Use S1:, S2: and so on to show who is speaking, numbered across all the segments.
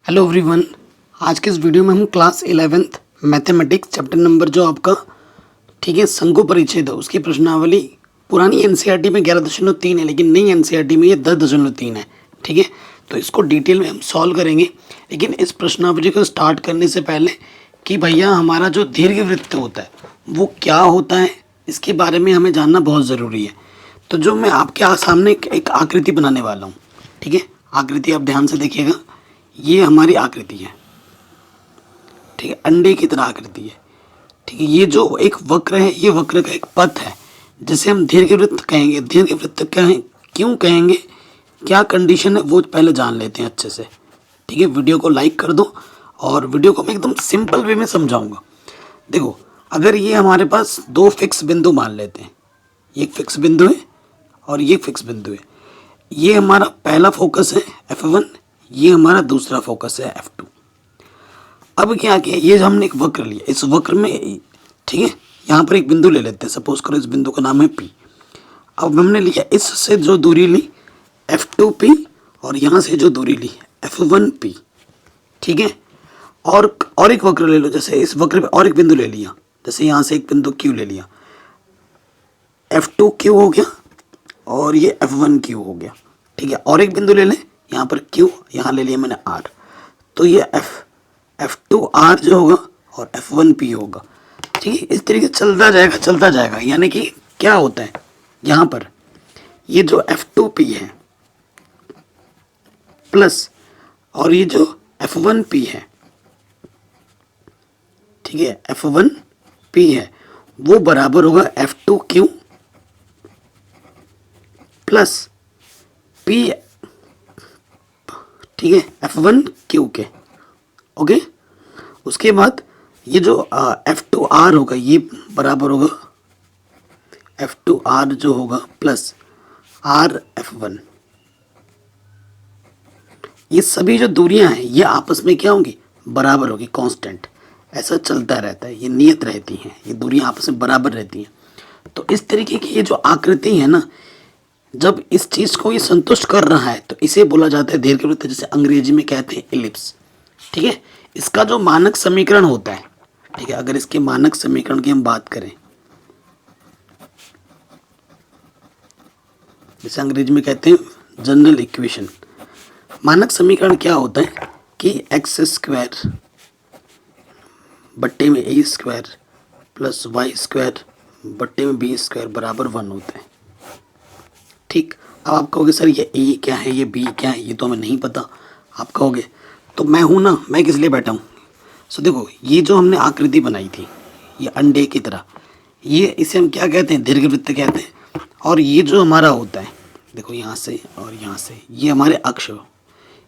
S1: Hello everyone. आज के इस वीडियो में हम class 11th mathematics chapter number जो आपका ठीक है संघों परिच्छेद है उसकी प्रश्नावली पुरानी एनसीईआरटी में 11.3 है, लेकिन नई एनसीईआरटी में ये 10.3 है। ठीक है, तो इसको डिटेल में हम सॉल्व करेंगे। लेकिन इस प्रश्नावली को स्टार्ट करने से पहले कि भैया हमारा जो दीर्घवृत्त होता है वो क्या होता है इसके बारे में हमें जानना बहुत ज़रूरी है। तो जो मैं आपके सामने एक आकृति बनाने वाला हूँ, ठीक है, आकृति आप ध्यान से देखिएगा। ये हमारी आकृति है, ठीक है, अंडे की तरह आकृति है। ठीक है, ये जो एक वक्र है ये वक्र का एक पथ है जिसे हम दीर्घवृत्त कहेंगे। दीर्घवृत्त क्यों कहेंगे, क्या कंडीशन है वो पहले जान लेते हैं अच्छे से। ठीक है, वीडियो को लाइक कर दो और वीडियो को मैं एकदम सिंपल वे में समझाऊंगा। देखो, अगर ये हमारे पास दो फिक्स बिंदु मान लेते हैं, ये एक फिक्स बिंदु है और ये फिक्स बिंदु है। ये हमारा पहला फोकस है F1, ये हमारा दूसरा फोकस है F2। अब क्या किया, ये जो हमने एक वक्र लिया, इस वक्र में ठीक है यहाँ पर एक बिंदु ले लेते हैं। सपोज करो इस बिंदु का नाम है P। अब हमने लिया इससे जो दूरी ली F2P और यहाँ से जो दूरी ली F1P। ठीक है, और एक वक्र ले लो, जैसे इस वक्र पे और एक बिंदु ले लिया, जैसे यहाँ से एक बिंदु Q ले लिया, F2Q हो गया और ये F1Q हो गया। ठीक है, और एक बिंदु ले लें, यहाँ पर Q, यहाँ ले लिया मैंने R, तो ये F2R जो होगा और F1P होगा। ठीक है, इस तरीके से चलता जाएगा। यानी कि क्या होता है यहाँ पर, ये जो F2P है प्लस और ये जो F1P है, ठीक है, F1P है, वो बराबर होगा F2Q प्लस P, ठीक है, F1Q के। ओके, उसके बाद ये जो F2R होगा ये बराबर होगा F2R जो होगा प्लस RF1। ये सभी जो दूरियां हैं ये आपस में क्या होंगी, बराबर होगी, कांस्टेंट। ऐसा चलता रहता है, ये नियत रहती हैं, ये दूरियां आपस में बराबर रहती हैं। तो इस तरीके की ये जो आकृति है ना, जब इस चीज़ को ये संतुष्ट कर रहा है तो इसे बोला जाता है दीर्घवृत्त, जिसे अंग्रेजी में कहते हैं इलिप्स। ठीक है, इसका जो मानक समीकरण होता है, ठीक है, अगर इसके मानक समीकरण की हम बात करें, जिसे अंग्रेजी में कहते हैं जनरल इक्वेशन। मानक समीकरण क्या होता है कि x² बट्टे में a² प्लस y² बट्टे में b² बराबर 1 होता है। ठीक, अब आप कहोगे सर ये ए क्या है, ये बी क्या है, ये तो हमें नहीं पता। आप कहोगे तो मैं हूँ ना, मैं किस लिए बैठा हूँ। सो देखो, ये जो हमने आकृति बनाई थी ये अंडे की तरह, ये इसे हम क्या कहते हैं, दीर्घवृत्त कहते हैं। और ये जो हमारा होता है, देखो यहाँ से और यहाँ से, ये हमारे अक्ष,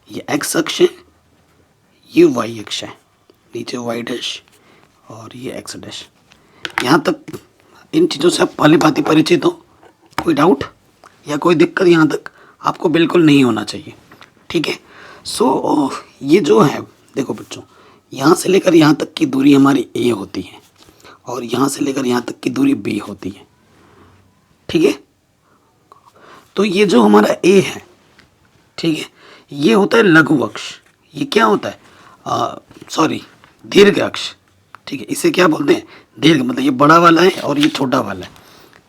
S1: ये x अक्ष है, ये y अक्ष है, नीचे y डैश और ये x डैश। यहाँ तक इन चीज़ों से आप पहले भांति परिचित हो, कोई डाउट या कोई दिक्कत यहाँ तक आपको बिल्कुल नहीं होना चाहिए। ठीक है, सो ये जो है, देखो बच्चों, यहाँ से लेकर यहाँ तक की दूरी हमारी a होती है और यहाँ से लेकर यहाँ तक की दूरी b होती है। ठीक है, तो ये जो हमारा a है, ठीक है, ये होता है लघु अक्ष। ये क्या होता है, दीर्घ अक्ष। ठीक है, इसे क्या बोलते हैं, दीर्घ, मतलब ये बड़ा वाला है और ये छोटा वाला है।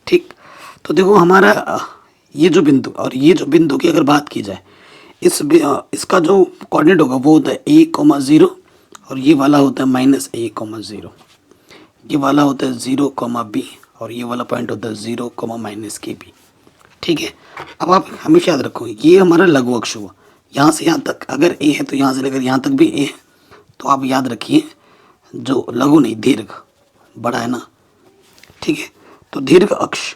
S1: ठीक, तो देखो हमारा ये जो बिंदु और ये जो बिंदु की अगर बात की जाए, इसका जो कोऑर्डिनेट होगा वो होता है a,0 और ये वाला होता है -a,0। ये वाला होता है 0,b और ये वाला पॉइंट होता है 0,-kb। ठीक है, अब आप हमेशा याद रखो ये हमारा लघु अक्ष हुआ। यहाँ से यहाँ तक अगर a है तो यहाँ से लेकर यहाँ तक भी a है। तो आप याद रखिए, जो लघु नहीं दीर्घ, बड़ा है ना। ठीक है, तो दीर्घ अक्ष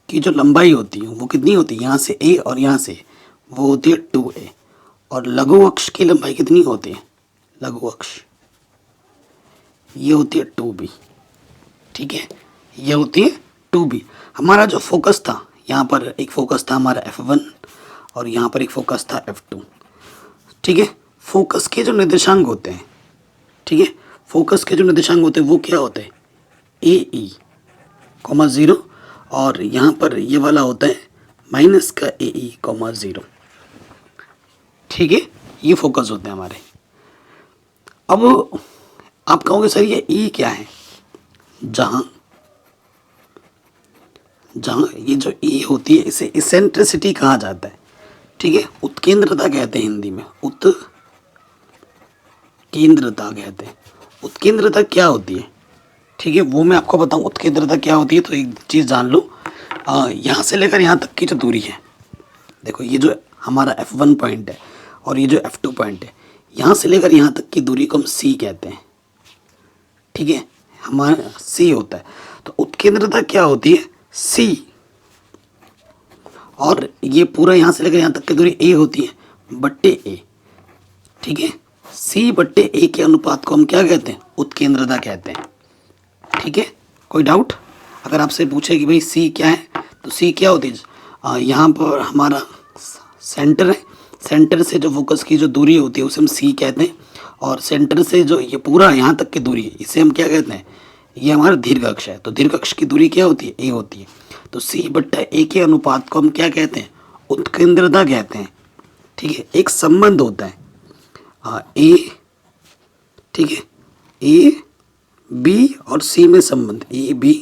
S1: की जो लंबाई होती है वो कितनी होती है, यहाँ से a और यहाँ से वो होती है 2a। और लघु अक्ष की लंबाई कितनी होती है, लघु अक्ष ये होती है 2b। ठीक है, ये होती है 2b। हमारा जो फोकस था, यहाँ पर एक फोकस था हमारा F1 और यहाँ पर एक फोकस था F2। ठीक है, फोकस के जो निर्देशांक होते हैं, ठीक है, फोकस के जो निर्देशांक होते हैं वो क्या होते हैं, AE,0 और यहाँ पर ये वाला होता है -AE,0। ठीक है, ये फोकस होते हैं हमारे। अब आप कहोगे सर ये ई क्या है, जहाँ ये जो ई होती है इसे इसेंट्रिसिटी कहा जाता है, ठीक है, उत्केंद्रता कहते हैं हिंदी में, उत्केंद्रता कहते हैं। उत्केंद्रता क्या होती है, ठीक है, वो मैं आपको बताऊं उत्केंद्रता क्या होती है। तो एक चीज़ जान लो, यहाँ से लेकर यहाँ तक की जो दूरी है, देखो ये जो हमारा F1 पॉइंट है और ये जो F2 पॉइंट है, यहाँ से लेकर यहाँ तक की दूरी को हम C कहते हैं, ठीक है, हमारा C होता है। तो उत्केंद्रता क्या होती है, C, और ये पूरा यहाँ से लेकर यहाँ तक की दूरी A होती है बट्टे A, ठीक है। C बट्टे A के अनुपात को हम क्या कहते हैं, उत्केंद्रता कहते हैं, ठीक है। कोई डाउट? अगर आपसे पूछे कि भाई C क्या है, तो C क्या होती है, यहाँ पर हमारा सेंटर है, सेंटर से जो फोकस की जो दूरी होती है उसे हम C कहते हैं, और सेंटर से जो ये पूरा यहाँ तक की दूरी है इसे हम क्या कहते हैं, ये हमारा दीर्घ अक्ष है। तो दीर्घ अक्ष की दूरी क्या होती है, A होती है। तो C बट्टा A के अनुपात को हम क्या कहते हैं, उत्केंद्रता कहते हैं, ठीक है। एक संबंध होता है A, ठीक है, A B और C में संबंध, A B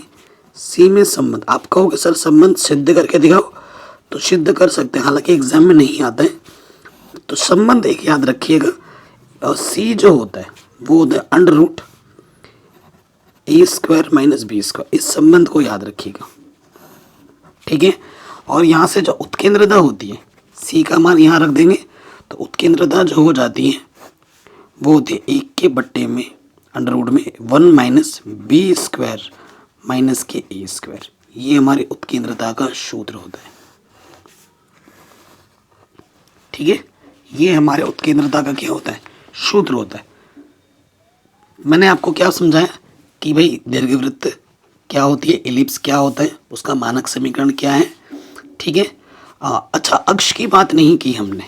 S1: C में संबंध। आप कहोगे सर संबंध सिद्ध करके दिखाओ, तो सिद्ध कर सकते हैं, हालांकि एग्जाम में नहीं आता है। तो संबंध एक याद रखिएगा, और C जो होता है वो होता है under root A square minus B square, इस संबंध को याद रखिएगा, ठीक है। और यहाँ से जो उत्केंद्रता होती है, C का मान यहाँ रख देंगे, तो उत्केंद्रता जो हो जाती है वो होती है 1 के बट्टे में अंडर रूट में 1 माइनस B स्क्वायर माइनस के A स्क्वायर। ये हमारी उत्केंद्रता का सूत्र होता है, ठीक है। ये हमारे उत्केंद्रता का क्या होता है, सूत्र होता है। मैंने आपको क्या समझाया कि भाई दीर्घवृत्त क्या होती है, एलिप्स क्या होता है, उसका मानक समीकरण क्या है, ठीक है। अच्छा, अक्ष की बात नहीं की हमने,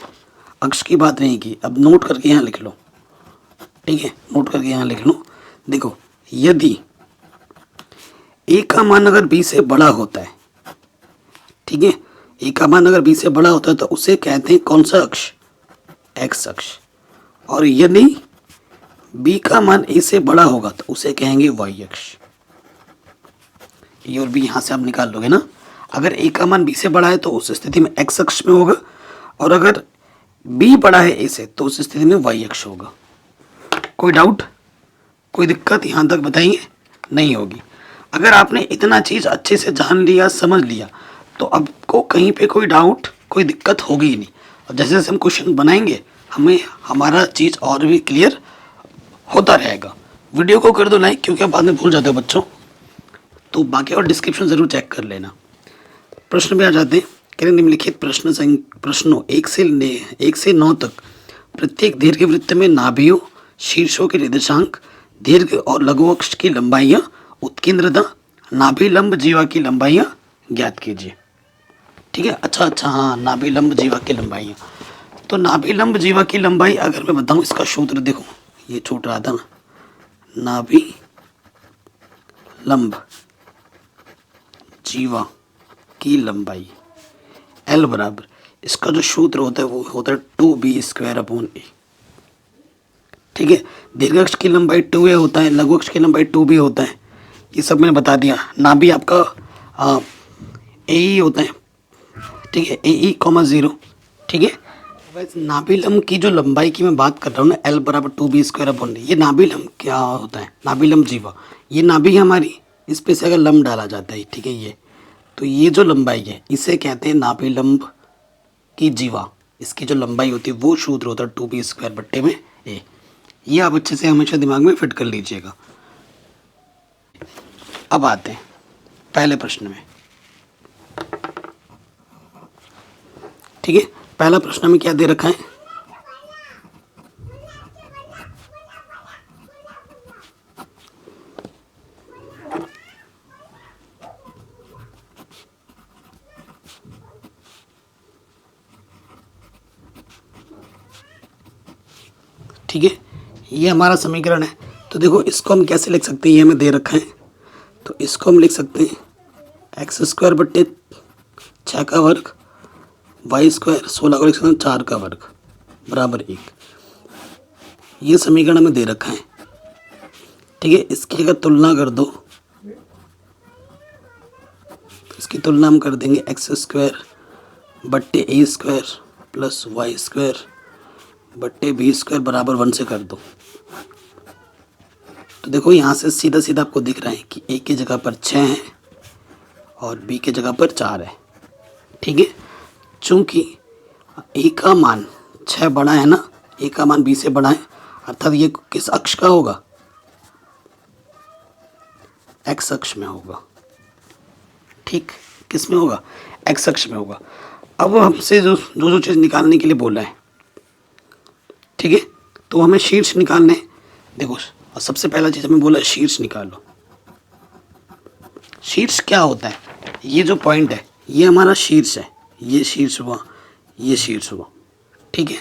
S1: अक्ष की बात नहीं की। अब नोट करके यहाँ लिख लो, ठीक है, नोट करके यहाँ लिख लो। देखो, यदि A का मान अगर B से बड़ा होता है, ठीक है, A का मान अगर B से बड़ा होता है तो उसे कहते हैं कौन सा अक्ष, X अक्ष। और यदि B का मान A से बड़ा होगा तो उसे कहेंगे Y अक्ष। ये और भी यहाँ से आप निकाल लोगे ना। अगर A का मान B से बड़ा है तो उस स्थिति में X अक्ष में होगा, और अगर B बड़ा है A से तो उस स्थिति में Y अक्ष होगा। कोई डाउट, कोई दिक्कत यहाँ तक बताइए? नहीं होगी। अगर आपने इतना चीज़ अच्छे से जान लिया, समझ लिया, तो आपको कहीं पे कोई डाउट, कोई दिक्कत होगी ही नहीं। और जैसे जैसे हम क्वेश्चन बनाएंगे हमें हमारा चीज़ और भी क्लियर होता रहेगा। वीडियो को कर दो लाइक, क्योंकि आप बाद में भूल जाते हो बच्चों। तो बाकी और डिस्क्रिप्शन ज़रूर चेक कर लेना। प्रश्न में आ जाते हैं। कह निम्नलिखित प्रश्नों 1 से 9 तक प्रत्येक दीर्घवृत्त में नाभियों, शीर्षों के निर्देशांक, दीर्घ और लघु अक्ष की लंबाइयाँ, उत्केंद्रता, नाभि लंब जीवा की लंबाइयाँ ज्ञात कीजिए, ठीक है। अच्छा, हाँ, नाभि लंब जीवा की लंबाइयाँ। तो नाभि लंब जीवा की लंबाई अगर मैं बताऊँ, इसका सूत्र देखो, ये छूट रहा था ना, नाभि लंब जीवा की लंबाई L बराबर, इसका जो सूत्र होता है वो होता है 2B स्क्वायर अपॉन A, ठीक है। दीर्घ अक्ष की लंबाई 2A होता है, लघु अक्ष की लंबाई 2B होता है। ये सब मैंने बता दिया। नाभि आपका AE होता है, ठीक है, AE, 0, ठीक है। वैसे नाभि लंब की जो लंबाई की मैं बात कर रहा हूँ ना, L बराबर 2B स्क्वायर अपॉन A, ये नाभि लंब क्या होता है, नाभि लंब जीवा। ये नाभि हमारी, इस पे से अगर लंब डाला जाता है, ठीक है, ये तो ये जो लंबाई है इसे कहते हैं नाभि लंब की जीवा। इसकी जो लंबाई होती है वो सूत्र होता है 2B स्क्वायर बट्टे में A। ये आप अच्छे से हमेशा दिमाग में फिट कर लीजिएगा। अब आते हैं पहले प्रश्न में, ठीक है। पहला प्रश्न में क्या दे रखा है, ठीक है, ये हमारा समीकरण है। तो देखो, इसको हम कैसे लिख सकते हैं, ये हमें दे रखा है, तो इसको हम लिख सकते हैं एक्स स्क्वायर बट्टे 6 का वर्ग, वाई स्क्वायर 16 का वर्ग 4 का वर्ग बराबर 1। ये समीकरण हमें दे रखा है, ठीक है। इसकी अगर तुलना कर दो, इसकी तुलना हम कर देंगे एक्स स्क्वायर बट्टे a square plus y square बट्टे बी स्क्वायर बराबर 1 से कर दो। तो देखो यहाँ से सीधा सीधा आपको दिख रहा है कि ए की जगह पर 6 है और बी की जगह पर 4 है, ठीक है। चूँकि ए का मान 6 बड़ा है ना, ए का मान बी से बड़ा है, अर्थात ये किस अक्ष का होगा, एक्स अक्ष में होगा, ठीक। किस में होगा, एक्स अक्ष में होगा। अब हमसे जो जो चीज़ निकालने के लिए बोला है, ठीक है, तो हमें शीर्ष निकालने। देखो और सबसे पहला चीज़ हमें बोला है शीर्ष निकालो। शीर्ष क्या होता है, ये जो पॉइंट है ये हमारा शीर्ष है, ये शीर्ष हुआ, ये शीर्ष हुआ, ठीक है।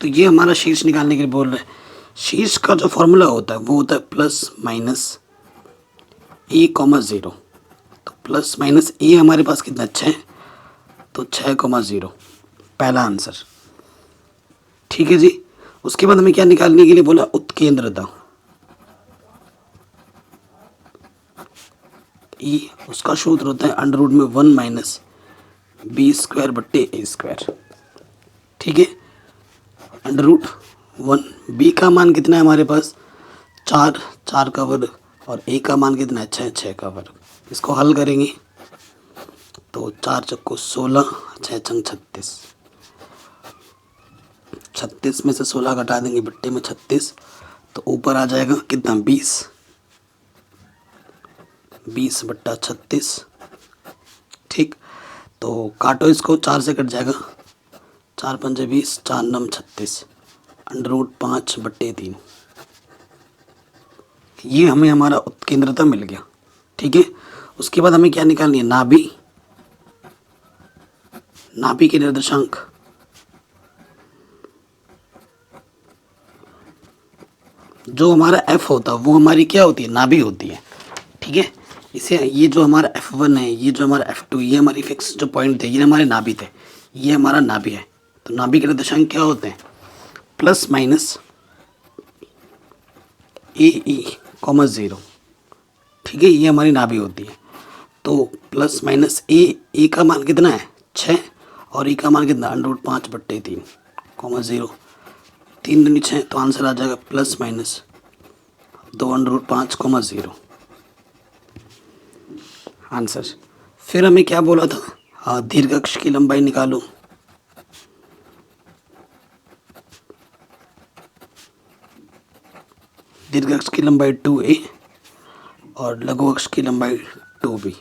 S1: तो ये हमारा शीर्ष निकालने के लिए बोल रहे हैं। शीर्ष का जो फॉर्मूला होता है वो होता है प्लस माइनस ए कॉमा 0। तो प्लस माइनस ए हमारे पास कितना 6, तो 6,0 पहला आंसर, ठीक है जी। उसके बाद हमें क्या निकालने के लिए बोला, उत्केंद्रता। ई उसका सूत्र होता है अंडर रूट में 1 माइनस बी स्क्वायर बट्टे ए स्क्वायर, ठीक है। अंडर रूट 1, बी का मान कितना है हमारे पास 4, 4 का वर्ग, और ए का मान कितना है 6, 6 का वर्ग। इसको हल करेंगे तो 4 चक्को 16, 6 चंग 36, 36 में से 16 घटा देंगे, बट्टे में 36, तो ऊपर आ जाएगा कितना 20, 20 बट्टा 36, ठीक। तो काटो इसको, 4 से कट जाएगा, 4 पंजे 20, 4 नम 36, अंडर रूट 5 बट्टे 3। ये हमें हमारा उत्केंद्रता मिल गया, ठीक है। उसके बाद हमें क्या निकालनी है, नाभि, नाभि के निर्देशांक। जो हमारा एफ होता है वो हमारी क्या होती है, नाभि होती है, ठीक है। इसे ये जो हमारा F1 है, ये जो हमारा F2, ये हमारी फिक्स जो पॉइंट थे, ये हमारे नाभि थे, ये हमारा नाभि है। तो नाभि के निर्देशांक क्या होते हैं, प्लस माइनस ए ई कॉमा 0, ठीक है। ये हमारी नाभि होती है। तो प्लस माइनस ए का मान कितना है 6, और ई का मान कितना अंडर रूट 5 बट्टे 3 कॉमा 0, 3 दूनी 6, तो आंसर आ जाएगा plus minus 2 under root 5 comma 0 answer. फिर हमें क्या बोला था, हाँ, दीर्घ अक्ष की लंबाई निकालो। दीर्घ अक्ष की लंबाई 2a और लघु अक्ष की लंबाई 2b।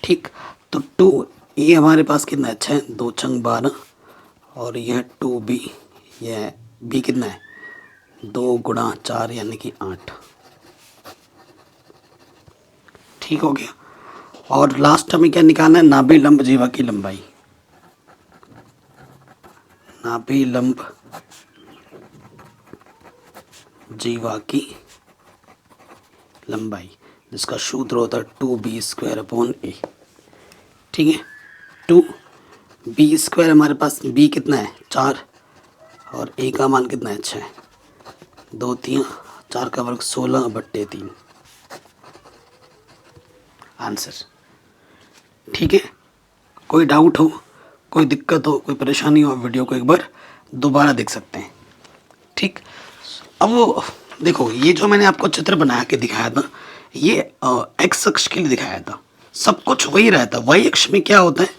S1: ठीक, तो 2a हमारे पास कितना है 6, 2 छंग 12, और यह 2b, यह b कितना है 2 गुणा 4 यानी कि 8। ठीक हो गया। और लास्ट हमें क्या निकालना है, नाभि लंब जीवा की लंबाई। नाभि लंब जीवा की लंबाई, जिसका सूत्र होता है 2b² ठीक है। 2b² हमारे पास b कितना है 4, और a का मान कितना है 6, 2 3 4 का वर्ग 16 बट्टे 3 आंसर। ठीक है। कोई डाउट हो, कोई दिक्कत हो, कोई परेशानी हो, वीडियो को एक बार दोबारा देख सकते हैं। ठीक, अब वो देखो, ये जो मैंने आपको चित्र बना के दिखाया था, ये एक्स अक्ष के लिए दिखाया था, सब कुछ वही रहता। वाई अक्ष में क्या होता है,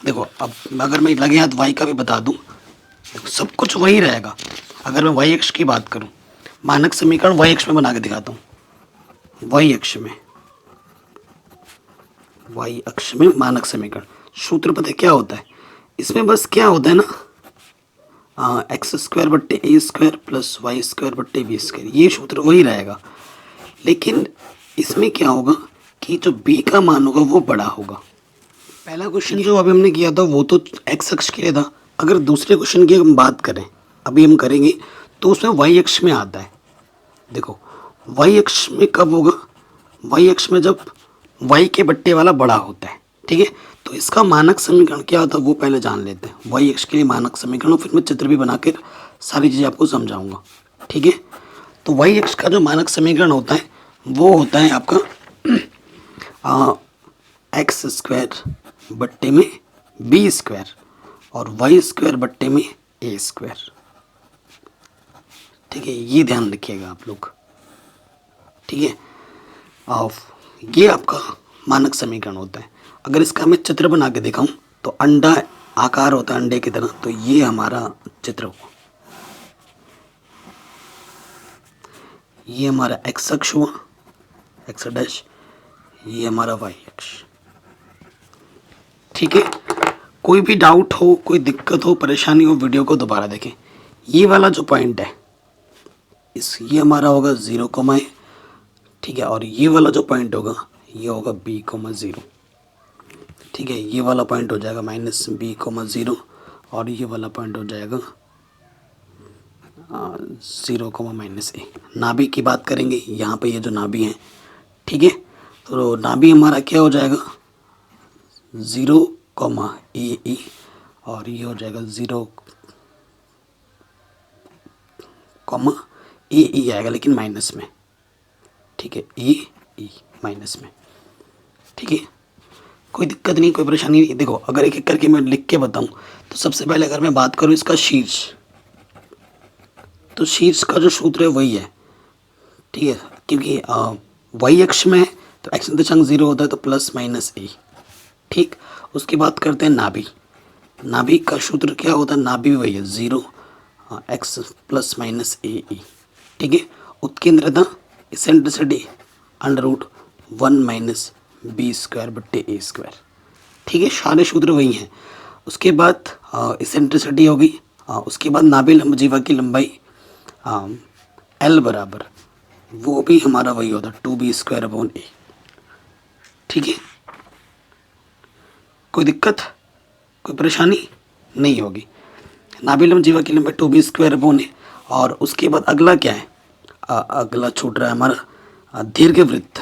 S1: देखो अब अगर मैं लगे हाथ वाई का भी बता दूं, देखो सब कुछ वही रहेगा। अगर मैं वाई अक्ष की बात करूं, मानक समीकरण वाई अक्ष में बना के दिखाता हूं। वाई अक्ष में मानक समीकरण सूत्र पता है क्या होता है, इसमें बस क्या होता है ना, x² बट्टे a² प्लस y² बट्टे b², ये सूत्र वही रहेगा। लेकिन इसमें क्या होगा कि जो b का मान होगा वो बड़ा होगा। पहला क्वेश्चन जो अभी हमने किया था वो तो x अक्ष के लिए था। अगर दूसरे क्वेश्चन की हम बात करें, अभी हम करेंगे, तो उसमें y अक्ष में आता है। देखो y अक्ष में कब होगा, y अक्ष में जब y के बट्टे वाला बड़ा होता है। ठीक है, तो इसका मानक समीकरण क्या होता है वो पहले जान लेते हैं। वाई एक्स के लिए मानक समीकरण, फिर मैं चित्र भी बना कर सारी चीज़ें आपको समझाऊंगा। ठीक है, तो वाई एक्स का जो मानक समीकरण होता है वो होता है आपका एक्स स्क्वायर बट्टे में बी स्क्वायर और वाई स्क्वायर बट्टे में ए स्क्वायर। ठीक है, ये ध्यान रखिएगा आप लोग। ठीक है, और ये आपका मानक समीकरण होता है। अगर इसका मैं चित्र बना के दिखाऊं तो अंडा आकार होता है अंडे की तरह, तो ये हमारा चित्र हुआ। ये हमारा एक्स अक्ष हुआ, एक्स डैश, ये हमारा वाई अक्ष। ठीक है, कोई भी डाउट हो, कोई दिक्कत हो, परेशानी हो, वीडियो को दोबारा देखें। ये वाला जो पॉइंट है ये हमारा होगा 0, ठीक है, और ये वाला जो पॉइंट होगा ये होगा b,0। ठीक है, ये वाला पॉइंट हो जाएगा -b,0 और ये वाला पॉइंट हो जाएगा 0, -a। नाभि की बात करेंगे, यहाँ पे ये जो नाभि है, ठीक है, तो नाभि हमारा क्या हो जाएगा 0, a और ये हो जाएगा 0, ए आएगा लेकिन माइनस में। ठीक है, ए माइनस में। ठीक है, कोई दिक्कत नहीं, कोई परेशानी नहीं। देखो, अगर एक एक करके मैं लिख के बताऊं तो सबसे पहले अगर मैं बात करूं इसका शीर्ष, तो शीर्ष का जो सूत्र है वही है। ठीक है, क्योंकि वाई अक्ष में है तो एक्स निर्देशांक 0 होता है, तो +-a। ठीक, उसकी बात करते हैं नाभि। नाभि का सूत्र क्या होता है, नाभि वही है 0 x +-a। ठीक है, उत्केंद्रता इसेंट्रिसिटी √1 - b² बट्टे a²। ठीक है, सारे सूत्र वही हैं। उसके बाद इसेंट्रिसिटी होगी, उसके बाद नाभि लंबजीवा की लंबाई L बराबर, वो भी हमारा वही होता है 2b²/a। ठीक है, कोई दिक्कत, कोई परेशानी नहीं होगी। नाभि लंबजीवा की लंबाई 2b²/a। और उसके बाद अगला क्या है, अगला छूट रहा है हमारा दीर्घवृत्त।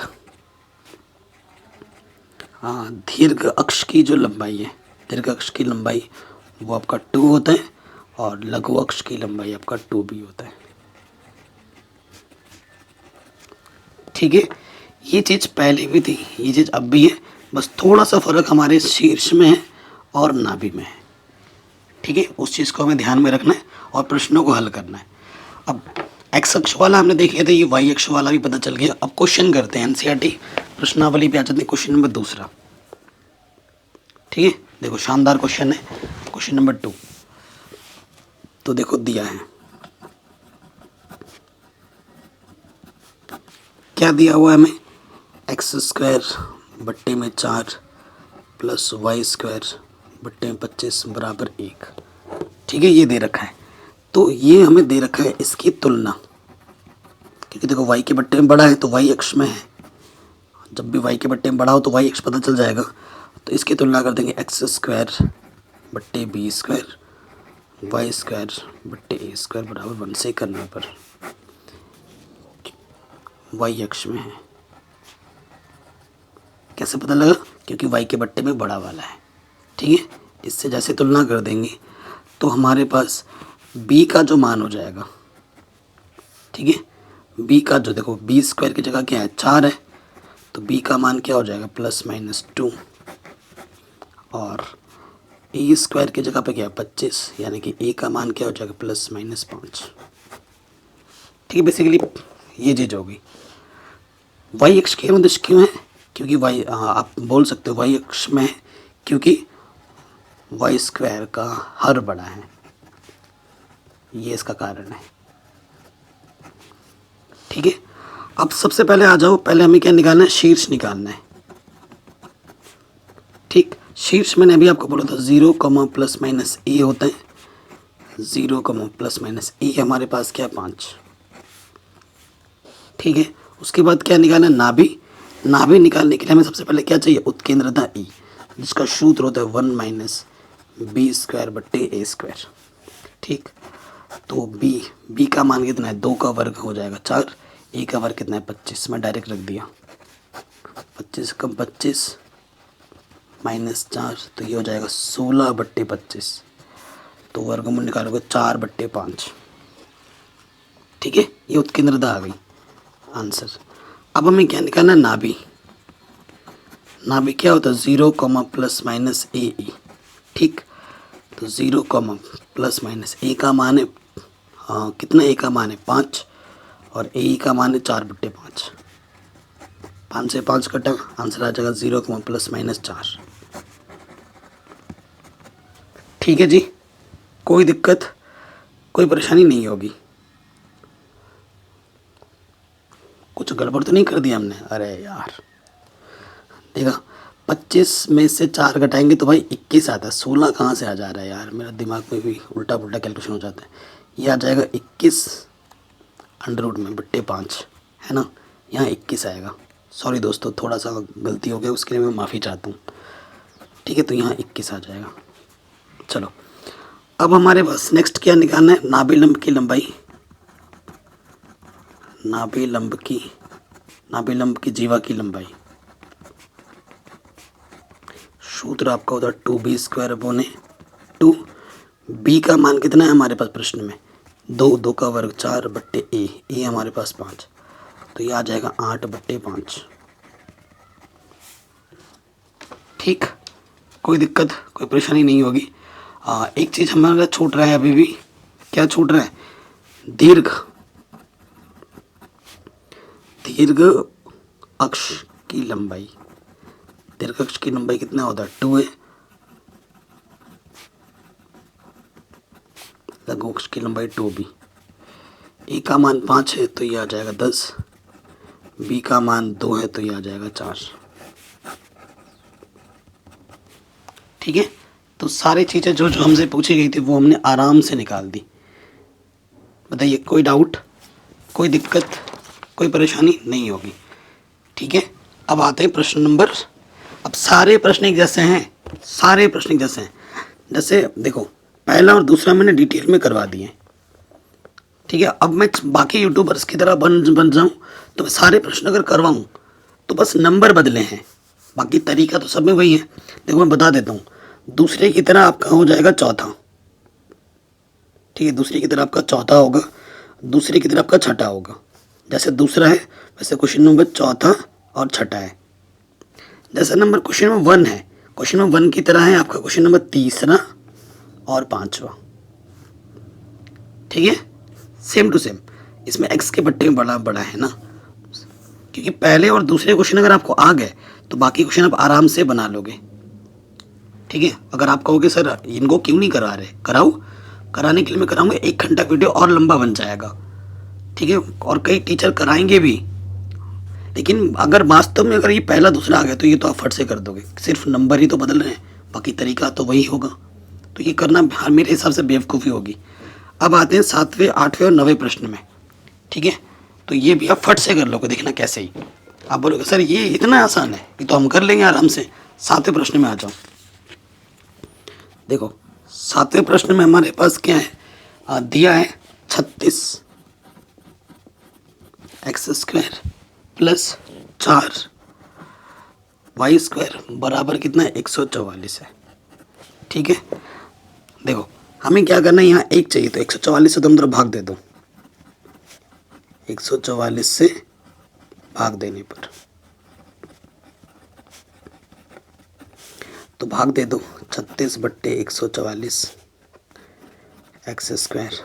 S1: दीर्घ अक्ष की जो लंबाई है, दीर्घ अक्ष की लंबाई वो आपका 2 होता है और लघु अक्ष की लंबाई आपका 2b होता है। ठीक है, ये चीज़ पहले भी थी, ये चीज़ अब भी है, बस थोड़ा सा फर्क हमारे शीर्ष में है और नाभि में है। ठीक है, उस चीज़ को हमें ध्यान में रखना है और प्रश्नों को हल करना है। अब एक्स अक्ष वाला हमने देख लिया था, ये वाई अक्ष वाला भी पता चल गया। अब क्वेश्चन करते हैं, एनसीईआरटी प्रश्नावली पे आ जाते हैं। Question number 2। ठीक है, देखो शानदार क्वेश्चन है, क्वेश्चन नंबर 2। तो देखो दिया है, क्या दिया हुआ है हमें, x² बट्टे में 4 + y² बट्टे में 25 बराबर 1। ठीक है, ये दे रखा है। तो ये हमें दे रखा है इसकी तुलना, क्योंकि देखो y के बट्टे में बड़ा है तो y अक्ष में है। जब भी y के बट्टे में बड़ा हो तो y अक्ष पता चल जाएगा। तो इसकी तुलना कर देंगे x² बट्टे b² y² बट्टे a² बराबर 1 से करने पर y अक्ष में है। कैसे पता लगा, क्योंकि y के बट्टे में बड़ा वाला है। ठीक है, इससे जैसे तुलना कर देंगे तो हमारे पास b का जो मान हो जाएगा, ठीक है, b का जो, देखो b² की जगह क्या है 4 है, तो b का मान क्या हो जाएगा +-2 और a² की जगह पे क्या है 25, यानी कि a का मान क्या हो जाएगा +-5। ठीक है, बेसिकली ये चीज़ होगी। y अक्ष के मध्य क्यों है, क्योंकि y, आप बोल सकते हो y अक्ष में है क्योंकि y² का हर बड़ा है, ये इसका कारण है। ठीक है, अब सबसे पहले आ जाओ, पहले हमें क्या निकालना है, शीर्ष निकालना है। ठीक, शीर्ष मैंने अभी आपको बोला था 0, ±a होता है, 0, ±a हमारे पास क्या है 5। ठीक है, उसके बाद क्या निकालना है, नाभि। नाभि निकालने के लिए हमें सबसे पहले क्या चाहिए, उत्केंद्रता E, जिसका सूत्र होता है 1 - b² बट्टे a²। ठीक, तो b का मान कितना है, 2 का वर्ग हो जाएगा 4, a का वर्ग कितना है 25, मैं डायरेक्ट रख दिया। 25 कम 25 -4, तो ये हो जाएगा 16/25। तो वर्गमूल निकालोगे 4/5। ठीक है, ये उत्केंद्रता आ गई आंसर। अब हमें क्या निकालना है, नाभि। नाभि क्या होता है, 0, ±AE। ठीक, तो 0, ± A का मान है कितना, A का मान है 5 और AE का मान है 4/5। 5 से 5 कटा, आंसर आ जाएगा 0, ±4। ठीक है जी, कोई दिक्कत कोई परेशानी नहीं होगी। कुछ गड़बड़ तो नहीं कर दिया हमने? अरे यार देखा, 25 में से 4 घटाएंगे तो भाई 21 आता है। 16 कहाँ से आ जा रहा है यार, मेरा दिमाग में भी उल्टा पुल्टा कैलकुलेशन हो जाता है। ये आ जाएगा 21 √5, है ना, यहाँ 21 आएगा। सॉरी दोस्तों, थोड़ा सा गलती हो गया, उसके लिए मैं माफ़ी चाहता हूँ। ठीक है, तो यहाँ 21 आ जाएगा। चलो, अब हमारे पास नेक्स्ट क्या निकालना है, नाभिलंब की लंबाई। नाभिलंब की जीवा की लंबाई। सूत्र आपका होता है 2b²/2। बी का मान कितना है हमारे पास प्रश्न में, 2 का वर्ग 4/A। ए हमारे पास 5, तो ये आ जाएगा 8/5। ठीक, कोई दिक्कत कोई परेशानी नहीं होगी। एक चीज़ हमारा छूट रहा है अभी भी। क्या छूट रहा है, दीर्घ अक्ष की लंबाई। दीर्घ अक्ष की लंबाई कितना होता है, 2 है। लघु अक्ष की लंबाई 2b। ए का मान 5 है तो ये आ जाएगा 10। बी का मान 2 है तो ये आ जाएगा 4। ठीक है, तो सारी चीज़ें जो जो हमसे पूछी गई थी वो हमने आराम से निकाल दी। बताइए, कोई डाउट कोई दिक्कत कोई परेशानी नहीं होगी। ठीक है, अब आते हैं प्रश्न नंबर। अब सारे प्रश्न एक जैसे हैं, सारे प्रश्न एक जैसे हैं। जैसे देखो, पहला और दूसरा मैंने डिटेल में करवा दिए। ठीक है, अब मैं बाकी यूट्यूबर्स की तरह बन जाऊं तो सारे प्रश्न अगर करवाऊं तो बस नंबर बदले हैं, बाकी तरीका तो सब में वही है। देखो मैं बता देता हूँ, दूसरे की तरह आपका हो जाएगा चौथा। ठीक है, दूसरे की तरह आपका चौथा होगा, दूसरे की तरह आपका छठा होगा। जैसे दूसरा है वैसे क्वेश्चन नंबर चौथा और छठा है। जैसे नंबर क्वेश्चन नंबर 1 है, क्वेश्चन नंबर 1 की तरह है आपका क्वेश्चन नंबर तीसरा और 5वां। ठीक है, सेम टू सेम। इसमें एक्स के बट्टे में बड़ा बड़ा है ना, क्योंकि पहले और दूसरे क्वेश्चन अगर आपको आ गए तो बाकी क्वेश्चन आप आराम से बना लोगे। ठीक है, अगर आप कहोगे सर इनको क्यों नहीं करा रहे, कराओ, कराने के लिए मैं कराऊंगा। 1 घंटा वीडियो और लंबा बन जाएगा। ठीक है, और कई टीचर कराएंगे भी, लेकिन अगर वास्तव में अगर ये पहला दूसरा आ गया तो ये तो आप फट से कर दोगे। सिर्फ नंबर ही तो बदल रहे हैं, बाकी तरीका तो वही होगा। तो ये करना मेरे हिसाब से बेवकूफ़ी होगी। अब आते हैं 7वें, 8वें और 9वें प्रश्न में। ठीक है, तो ये भी आप फट से कर लोगे, देखना कैसे ही। आप बोलोगे सर ये इतना आसान है, ये तो हम कर लेंगे आराम से। 7वें प्रश्न में आ जाओ। देखो 7वें प्रश्न में हमारे पास क्या है, दिया है 36 x² + 4 y² बराबर कितना है, 144 है। ठीक है, देखो हमें क्या करना है, यहाँ 1 चाहिए तो 144 से तुम तरफ भाग दे दो। 144 से भाग देने पर तो भाग दे दो 36/144 x²,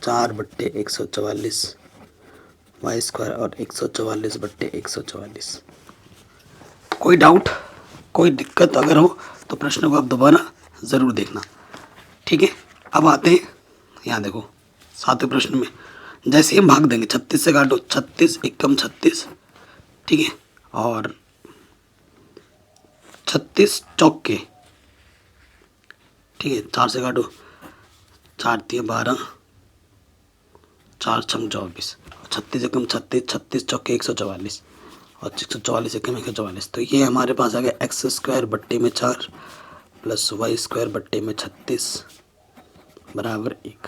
S1: 4/144 y² और 144/144। कोई डाउट कोई दिक्कत अगर हो तो प्रश्न को आप दोबारा ज़रूर देखना। ठीक है, अब आते हैं यहाँ देखो 7वें प्रश्न में। जैसे हम भाग देंगे 36 से काटो, 36 एकम 36। ठीक है, और 36 चौके। ठीक है, 4 से काटो, 4 × 12, 4 × 6 24, 36 एकम 36, 36 चौके 144 और 144 एकम 144। तो ये हमारे पास आ गया x² बट्टे में 4 + y² बट्टे में 36 बराबर 1।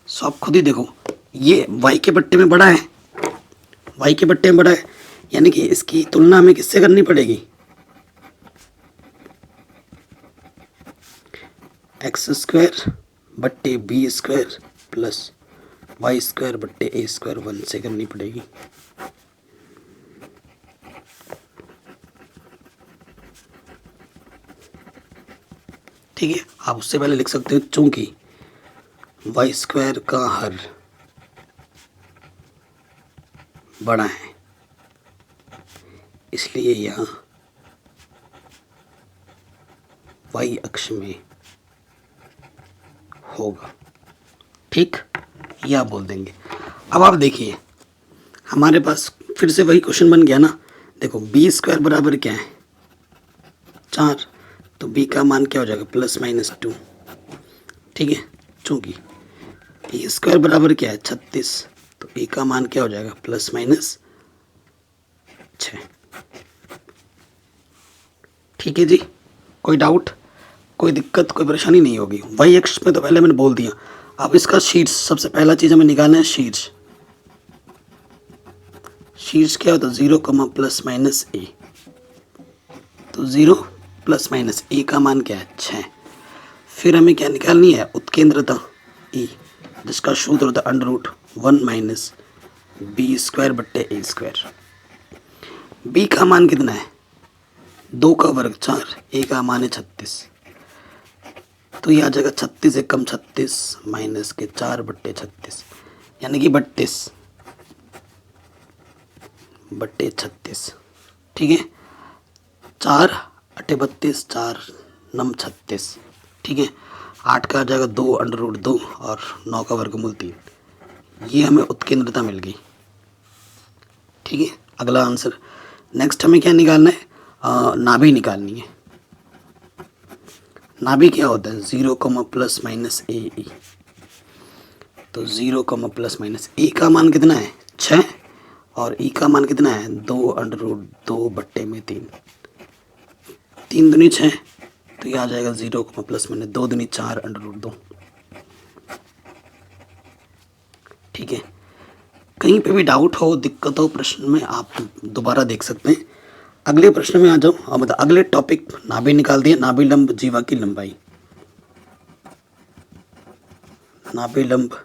S1: सो आप खुद ही देखो, ये y के बट्टे में बड़ा है, y के बट्टे में बड़ा है, यानी कि इसकी तुलना हमें किससे करनी पड़ेगी, एक्स स्क्वायर बट्टे b square plus y square बट्टे ए स्क्वायर 1 से करनी पड़ेगी। ठीक है, आप उससे पहले लिख सकते हो चूंकि वाई स्क्वायर का हर बड़ा है इसलिए यहाँ वाई अक्ष में होगा। ठीक, ये आप बोल देंगे। अब आप देखिए हमारे पास फिर से वही क्वेश्चन बन गया ना। देखो बी स्क्वायर बराबर क्या है 4, तो बी का मान क्या हो जाएगा +-2। ठीक है, चूंकि ए स्क्वायर बराबर क्या है 36, तो ए का मान क्या हो जाएगा +-6। ठीक है जी, कोई डाउट, कोई दिक्कत, कोई परेशानी नहीं होगी। वाई अक्ष में तो पहले मैंने बोल दिया। अब इसका शीर्ष, सबसे पहला चीज़ हमें निकालना है शीर्ष। शीर्ष क्या होता है 0, ±a। तो 0 ± a का मान क्या है 6। फिर हमें क्या निकालनी है उत्केंद्रता e, जिसका सूत्र होता है √1 - b स्क्वायर बट्टे a स्क्वायर। b का मान कितना है 2 का वर्ग 4, a का मान है 36, तो ये आ जाएगा 36 से कम 36 माइनस के 4 बट्टे 36, यानी कि 32 बट्टे 36। ठीक है, 4 8 32, 4 9 36। ठीक है, 8 का आ जाएगा 2 √2 और 9 का वर्गमूल 3। ये हमें उत्केंद्रता मिल गई। ठीक है, अगला आंसर। नेक्स्ट हमें क्या निकालना है नाभि निकालनी है। नाभि क्या होता है 0, ±a। तो 0, ±a का मान कितना है 6 और e का मान कितना है 2 √2 बट्टे में 3। 3 दूनी 6, तो ये आ जाएगा 0, ±2 दूनी 4 √2। ठीक है, कहीं पे भी डाउट हो, दिक्कत हो प्रश्न में, आप दोबारा देख सकते हैं। अगले प्रश्न में आ जाओ। अब मतलब अगले टॉपिक, नाभि निकाल दिए। नाभि लंब जीवा की लंबाई। नाभि लंब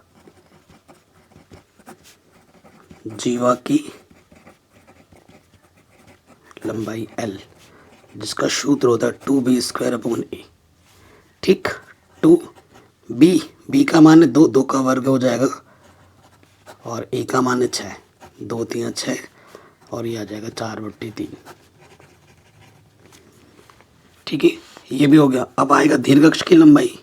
S1: जीवा की लंबाई L, जिसका सूत्र होता है 2b²/a। ठीक, 2b का मान है 2, 2 का वर्ग हो जाएगा और a का मान है 6, 2 3 6 और ये आ जाएगा 4/3। ठीक है, ये भी हो गया। अब आएगा दीर्घ अक्ष की लंबाई।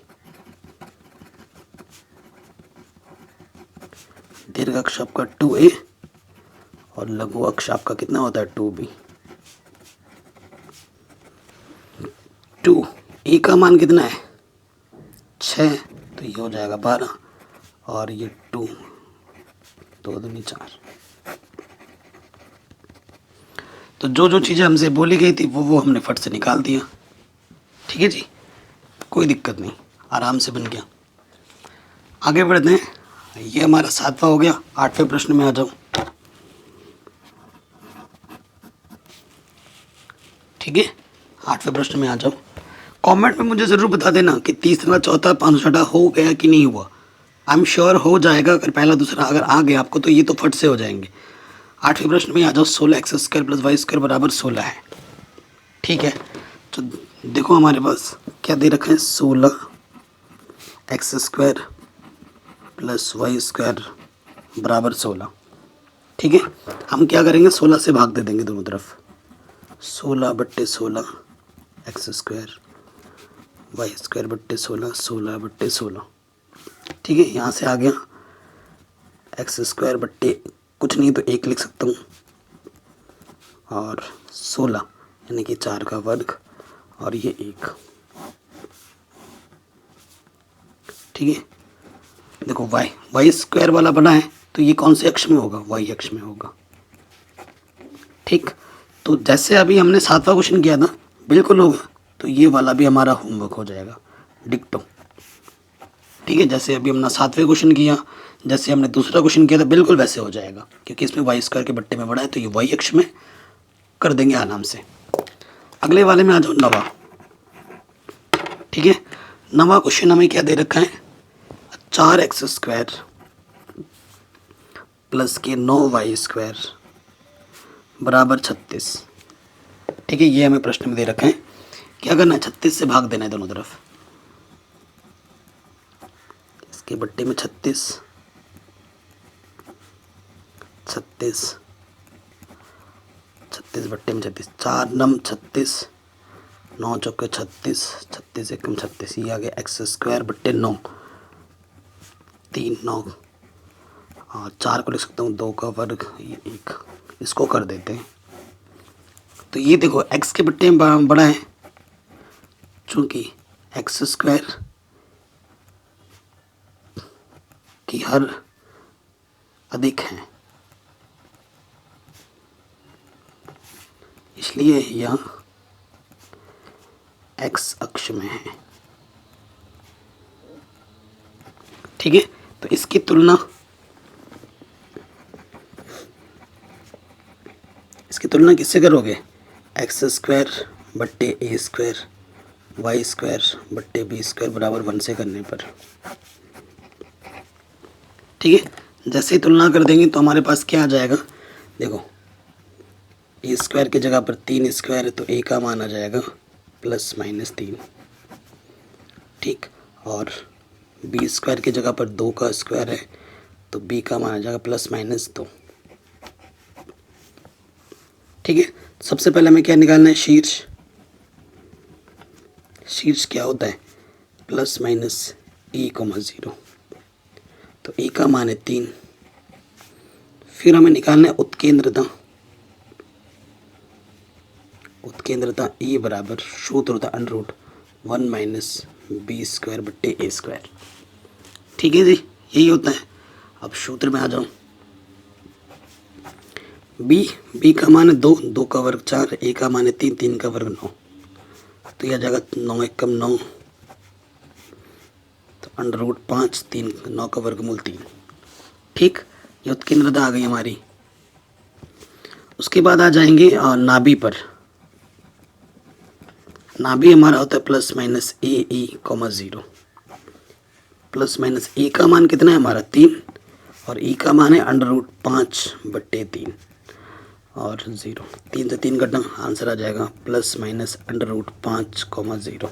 S1: दीर्घ अक्ष आपका 2a और लघु अक्ष आपका कितना होता है 2b। 2a का मान कितना है 6, तो ये हो जाएगा 12 और ये 2 दूनी 4। तो जो जो चीज़ें हमसे बोली गई थी वो हमने फट से निकाल दिया। ठीक है जी, कोई दिक्कत नहीं, आराम से बन गया। आगे बढ़ते हैं। ये हमारा 7वां हो गया। 8वें प्रश्न में आ जाओ। ठीक है, 8वें प्रश्न में आ जाओ। कमेंट में मुझे ज़रूर बता देना कि तीसरा चौथा 5छठा हो गया कि नहीं हुआ। आई एम श्योर हो जाएगा। अगर पहला दूसरा अगर आ गया आपको तो ये तो फट से हो जाएंगे। 8वें प्रश्न में आ जाओ। 16x² + y² बराबर 16 है। ठीक है, तो देखो हमारे पास क्या दे रखा है 16x² + y² बराबर 16। ठीक है, हम क्या करेंगे 16 से भाग दे देंगे दोनों तरफ। 16/16 x² y² बट्टे 16, 16/16। ठीक है, यहाँ से आ गया x² बट्टे कुछ नहीं तो 1 लिख सकता हूँ और 16 यानी कि 4 का वर्ग और ये 1। ठीक है, देखो y² वाला बना है तो ये कौन से अक्ष में होगा y अक्ष में होगा। ठीक, तो जैसे अभी हमने 7वां क्वेश्चन किया था बिल्कुल होगा, तो ये वाला भी हमारा होमवर्क हो जाएगा डिक्टो। ठीक है, जैसे अभी हमने 7वें क्वेश्चन किया, जैसे हमने दूसरा क्वेश्चन किया था बिल्कुल वैसे हो जाएगा, क्योंकि इसमें y² के बट्टे में बड़ा है तो ये y अक्ष में कर देंगे आराम से। अगले वाले में आ जाओ 9वां। ठीक है, नवा क्वेश्चन हमें क्या दे रखा है, 4x² प्लस के 9y² बराबर 36। ठीक है, ये हमें प्रश्न में दे रखा है। क्या करना है, 36 से भाग देना है दोनों तरफ। इसके बट्टे में 36 बट्टे में 36, 4 नम 36, 9 चौके 36, 36 एकम 36, ये आ गया x² बट्टे 9, 3 9 और 4 को लिख सकता हूँ 2 का वर्ग, ये 1, इसको कर देते हैं। तो ये देखो x के बट्टे में बड़ा है, चूँकि x² की हर अधिक है, इसलिए यह x अक्ष में है। ठीक है, तो इसकी तुलना किससे करोगे, x² बट्टे a² y² बट्टे b² बराबर 1 से करने पर। ठीक है, जैसे ही तुलना कर देंगे तो हमारे पास क्या आ जाएगा, देखो a² की जगह पर 3² है तो a का मान आ जाएगा ±3। ठीक, और b² की जगह पर 2 का स्क्वायर है तो b का मान आ जाएगा ±2। ठीक है, सबसे पहले हमें क्या निकालना है, शीर्ष क्या होता है ±a,0, तो a का मान है 3। फिर हमें निकालना है उत्केंद्रता a बराबर, सूत्र होता है √1 - b² बट्टे a²। ठीक है जी, यही होता है। अब सूत्र में आ जाओ, b का मान है 2, 2 का वर्ग 4, a का मान है 3, 3 का वर्ग 9, तो यह आ जाएगा 9 एकम 9, तो √5, 3 9 का वर्गमूल 3। ठीक, ये उत्केंद्रता आ गई हमारी। उसके बाद आ जाएंगे नाभि पर। नाभि हमारा होता है ±a,0, ±a का मान कितना है हमारा 3, और e का मान है √5 बट्टे 3 और 0, 3 से 3 घटना, आंसर आ जाएगा ±√5,0।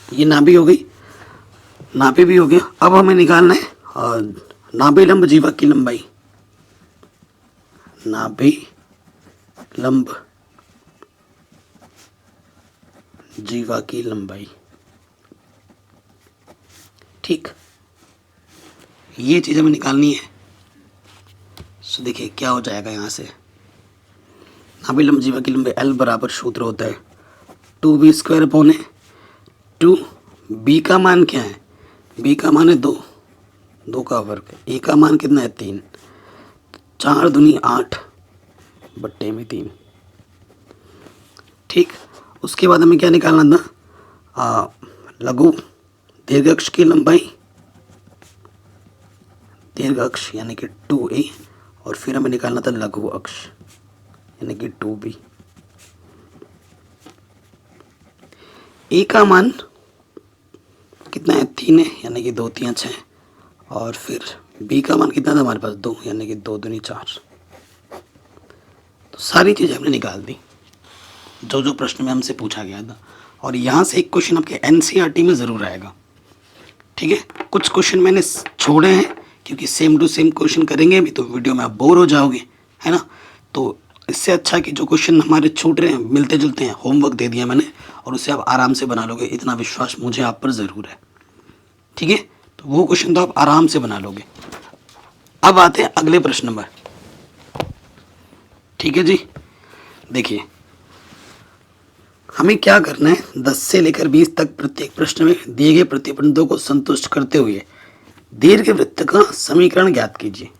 S1: ये नाभि हो गई, नाभि भी हो गया। अब हमें निकालना है नाभि लंब जीवा की लंबाई, नाभि लंब जीवा की लंबाई। ठीक, ये चीज़ हमें निकालनी है। तो देखिए क्या हो जाएगा, यहाँ से नाभि लंब जीवा की लंबाई L बराबर, सूत्र होता है 2b² पौने 2, b का मान क्या है, b का मान है 2, 2 का वर्ग, a का मान कितना है 3, 4 दूनी 8 बट्टे में 3। ठीक, उसके बाद हमें क्या निकालना था, लघु दीर्घ अक्ष की लंबाई, दीर्घ अक्ष यानी कि 2a, और फिर हमें निकालना था लघु अक्ष यानी कि 2b। a का मान कितना है 3 है यानी कि 2 3 6, और फिर b का मान कितना था हमारे पास 2 यानी कि 2 दूनी 4। तो सारी चीज़ें हमने निकाल दी जो प्रश्न में हमसे पूछा गया था, और यहाँ से एक क्वेश्चन आपके NCERT में ज़रूर आएगा। ठीक है, कुछ क्वेश्चन मैंने छोड़े हैं क्योंकि सेम टू सेम क्वेश्चन करेंगे अभी तो वीडियो में आप बोर हो जाओगे, है ना। तो इससे अच्छा कि जो क्वेश्चन हमारे छूट रहे हैं, मिलते जुलते हैं, होमवर्क दे दिया मैंने और उससे आप आराम से बना लोगे, इतना विश्वास मुझे आप पर ज़रूर है। ठीक है, तो वो क्वेश्चन तो आप आराम से बना लोगे। अब आते हैं अगले प्रश्न पर। ठीक है जी, देखिए हमें क्या करना है, 10 से लेकर 20 तक प्रत्येक प्रश्न में दिए गए प्रतिबंधों को संतुष्ट करते हुए दीर्घवृत्त का समीकरण ज्ञात कीजिए।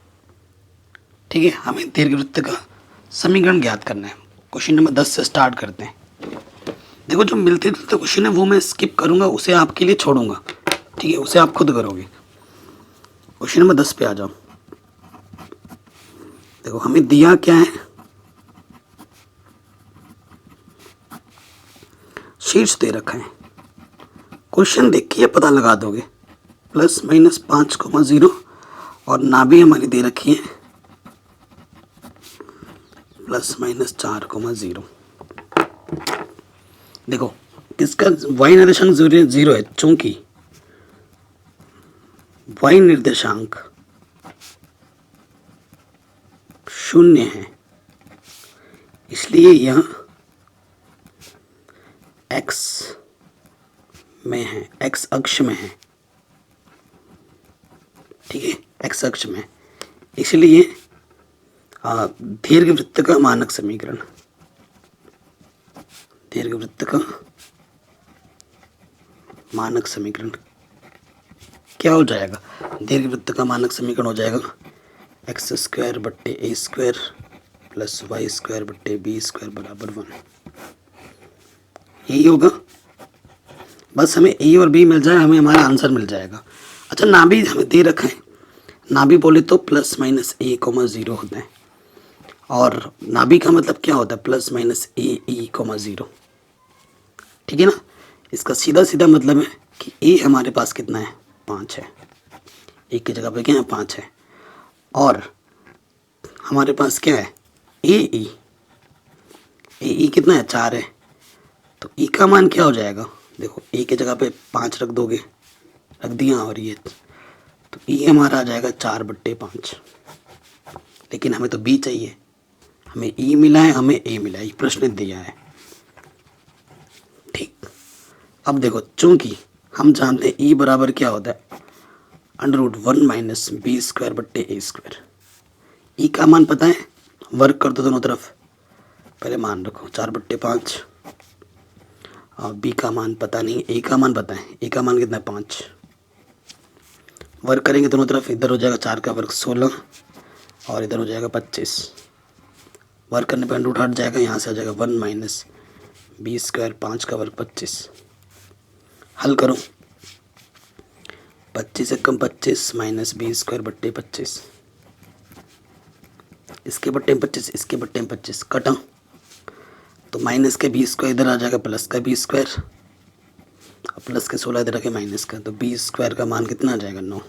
S1: ठीक है, हमें दीर्घवृत्त का समीकरण ज्ञात करना है। क्वेश्चन नंबर 10 से स्टार्ट करते हैं। देखो जो मिलते जुलते क्वेश्चन है वो मैं स्किप करूंगा, उसे आपके लिए छोड़ूंगा। ठीक है, उसे आप खुद करोगे। क्वेश्चन नंबर 10 पे आ जाओ। देखो हमें दिया क्या है, शीर्ष दे रखा है क्वेश्चन देख के ये पता लगा दोगे। ±5,0 और नाभि हमारी दे रखी है ±4,0। देखो इसका y निर्देशांक 0 है, चूंकि y निर्देशांक 0 है, इसलिए यह x में है, x अक्ष में है। ठीक है, x अक्ष में, इसलिए दीर्घवृत्त का मानक समीकरण, दीर्घवृत्त का मानक समीकरण क्या हो जाएगा? दीर्घवृत्त का मानक समीकरण हो जाएगा x²/a² + y²/b² = 1। यही होगा, बस हमें a और b मिल जाए, हमें हमारा आंसर मिल जाएगा। अच्छा, नाभि हमें दे रखा है, नाभि बोले तो ±a,0 होता है, और नाभि का मतलब क्या होता है? ±a,e,0। ठीक है ना, इसका सीधा सीधा मतलब है कि a हमारे पास कितना है? 5 है। एक की जगह पे क्या है? 5 है। और हमारे पास क्या है? ए ई कितना है? 4 है। तो ई का मान क्या हो जाएगा? देखो ए की जगह पे 5 रख दोगे, रख दिया, और ये तो ई हमारा आ जाएगा 4/5। लेकिन हमें तो बी चाहिए, हमें ई मिला है, हमें ए मिला है, ये प्रश्न दिया है। ठीक, अब देखो चूंकि हम जानते हैं ई बराबर क्या होता है? √1 - b²/a²। ई का मान पता है? वर्क कर दो दोनों तरफ, पहले मान रखो 4/5, और बी का मान पता नहीं, ए का मान पता है। ए का मान कितना है? 5। वर्क करेंगे दोनों तरफ, इधर हो जाएगा 4 का वर्ग 16, और इधर हो जाएगा 25। वर्क करने पर रूट हट जाएगा, यहाँ से आ जाएगा 1 - b², 5 का वर्ग 25। हल करो, 25 से कम 25 - b²/25, इसके बट्टे में 25, इसके बट्टे में 25, कटा तो माइनस के b² इधर आ जाएगा प्लस का b², और प्लस के 16 इधर आके माइनस का, तो b² का मान कितना आ जाएगा? 9।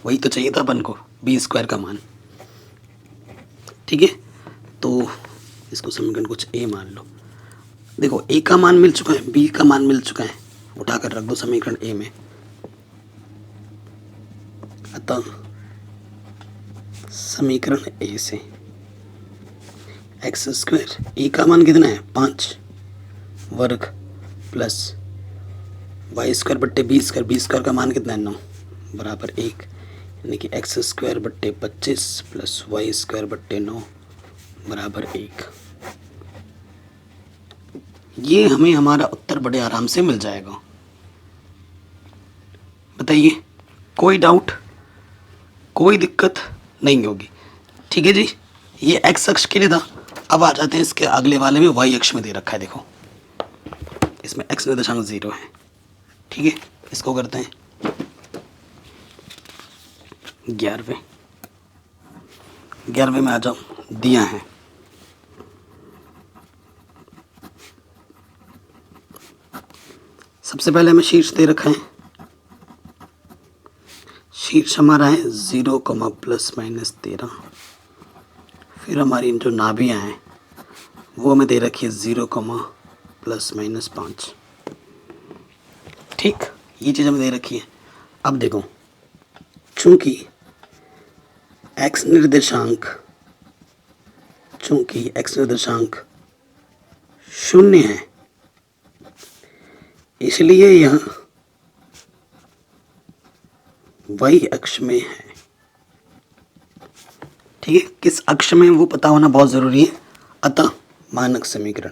S1: वही तो चाहिए था अपन को, b² का मान। ठीक है, तो इसको समीकरण कुछ a मान लो। देखो a का मान मिल चुका है, b का मान मिल चुका है, उठाकर रख दो समीकरण a में। अतः समीकरण a से x², ए का मान कितना है? 5 वर्ग प्लस y²/b², b² का मान कितना है? 9 बराबर 1, यानी कि x²/25 + y²/9 बराबर 1। ये हमें हमारा उत्तर बड़े आराम से मिल जाएगा। बताइए, कोई डाउट, कोई दिक्कत नहीं होगी। ठीक है जी, ये x अक्ष के लिए था। अब आ जाते हैं इसके अगले वाले में, y अक्ष में दे रखा है। देखो इसमें x निर्देशांक 0 है। ठीक है, इसको करते हैं 11वें में आ जाओ, दिया है सबसे पहले हमें शीर्ष दे रखा है। शीर्ष हमारा है 0, ±13। फिर हमारी जो नाभियाँ हैं वो हमें दे रखी है 0, ±5। ठीक, ये चीज़ हमें दे रखी है। अब देखो, चूंकि x निर्देशांक 0 है, इसलिए यह y अक्ष में है। ठीक है, किस अक्ष में वो पता होना बहुत ज़रूरी है। अतः मानक समीकरण,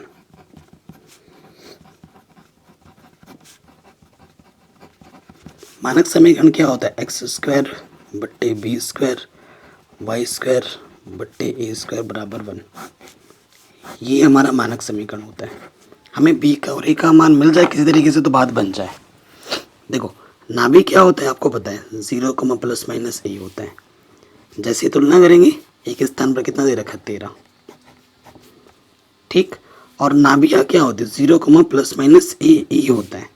S1: मानक समीकरण क्या होता है? x²/b² y²/a² बराबर 1। ये हमारा मानक समीकरण होता है। हमें b का और a का मान मिल जाए किसी तरीके से तो बात बन जाए। देखो नाभि क्या होता है आपको पता है, 0, ±a होता है। जैसे तुलना करेंगे, एक स्थान पर कितना दे रखा है? 13। ठीक, और नाभिया क्या होती है? 0, ±a e होता है।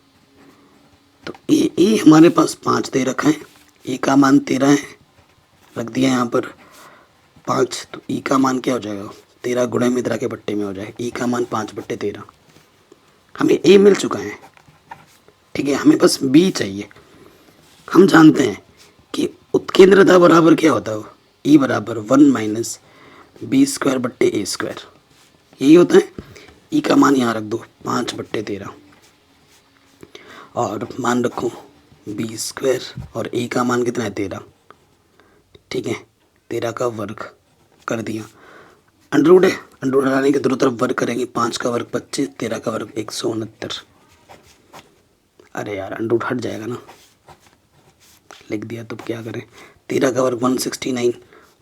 S1: तो ए हमारे पास 5 दे रखा है, ए का मान 13 है, रख दिया यहाँ पर 5। तो ई का मान क्या हो जाएगा, 13 गुणे में 13 के बट्टे में हो जाएगा, ई का मान 5/13। हमें ए मिल चुका है, ठीक है, हमें बस बी चाहिए। हम जानते हैं कि उत्केंद्रता बराबर क्या होता है, ई बराबर 1 माइनस b² / a², यही होता है। ई का मान यहाँ रख दो 5/13 और मान रखो b² और ए का मान कितना है 13, ठीक है, 13 का वर्ग कर दिया। अंडरवुड है, अंडरवुड हटाने के दोनों तरफ वर्ग करेंगे, 5 का वर्ग 25, 13 का वर्ग 169। अरे यार अंडरवुड हट जाएगा ना, लिख दिया तो क्या करें, 13 का वर्ग 169,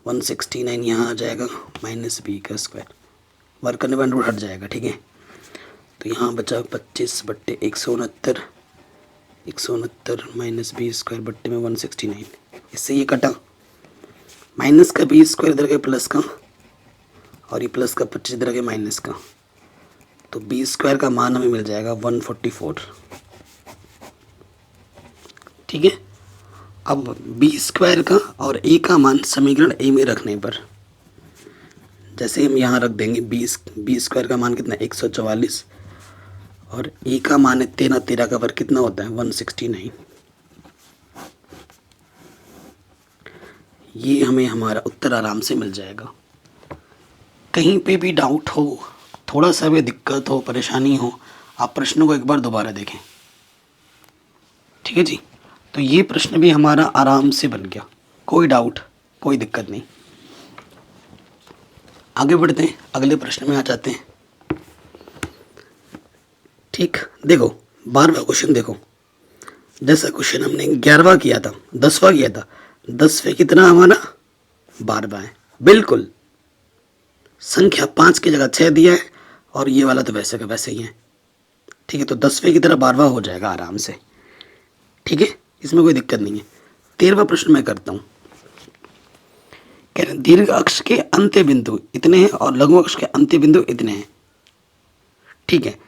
S1: 169 यहाँ आ जाएगा माइनस b², वर्ग करने पर अंडरवुड हट जाएगा, ठीक है। तो यहाँ बचा 25/169, 169 माइनस b² बट्टे में 169, इससे ये कटा, माइनस का b² इधर के प्लस का और ये प्लस का 25 इधर के माइनस का, तो b² का मान हमें मिल जाएगा 144, ठीक है। अब b² का और a का मान समीकरण a में रखने पर जैसे हम यहाँ रख देंगे, b² का मान कितना 144 और a का मान है 13, 13 का वर्ग कितना होता है 169। ये हमें हमारा उत्तर आराम से मिल जाएगा। कहीं पे भी डाउट हो, थोड़ा सा भी दिक्कत हो, परेशानी हो, आप प्रश्नों को एक बार दोबारा देखें, ठीक है जी। तो ये प्रश्न भी हमारा आराम से बन गया, कोई डाउट कोई दिक्कत नहीं। आगे बढ़ते हैं, अगले प्रश्न में आ जाते हैं, ठीक। देखो 12वां क्वेश्चन देखो, जैसा क्वेश्चन हमने 11वां किया था, 10वां किया था, 10वें कितना हमारा 12वां है, बिल्कुल संख्या 5 की जगह 6 दिया है और ये वाला तो वैसे का वैसे ही है, ठीक है। तो 10वें की तरह 12वां हो जाएगा आराम से, ठीक है, इसमें कोई दिक्कत नहीं है। 13वां प्रश्न मैं करता हूँ, कह रहे दीर्घ अक्ष के अंत्य बिंदु इतने हैं और लघु अक्ष के अंत्य बिंदु इतने हैं, ठीक है।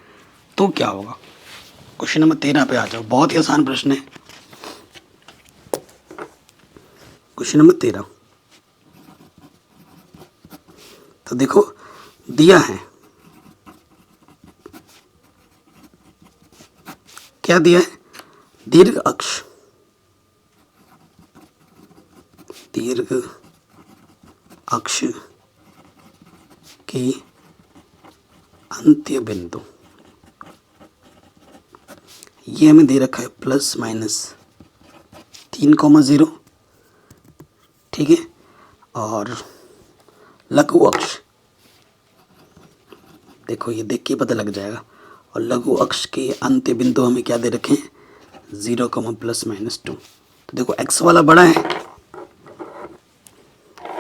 S1: तो क्या होगा, क्वेश्चन नंबर 13 पे आ जाओ, बहुत ही आसान प्रश्न है। क्वेश्चन नंबर 13, तो देखो दिया है, क्या दिया है, दीर्घ अक्ष के अंत्य बिंदु, ये हमें दे रखा है ±3,0, ठीक है। और लघु अक्ष देखो, ये देख के पता लग जाएगा, और लघु अक्ष के अंत्य बिंदु हमें क्या दे रखे हैं 0, ±2। तो देखो x वाला बड़ा है,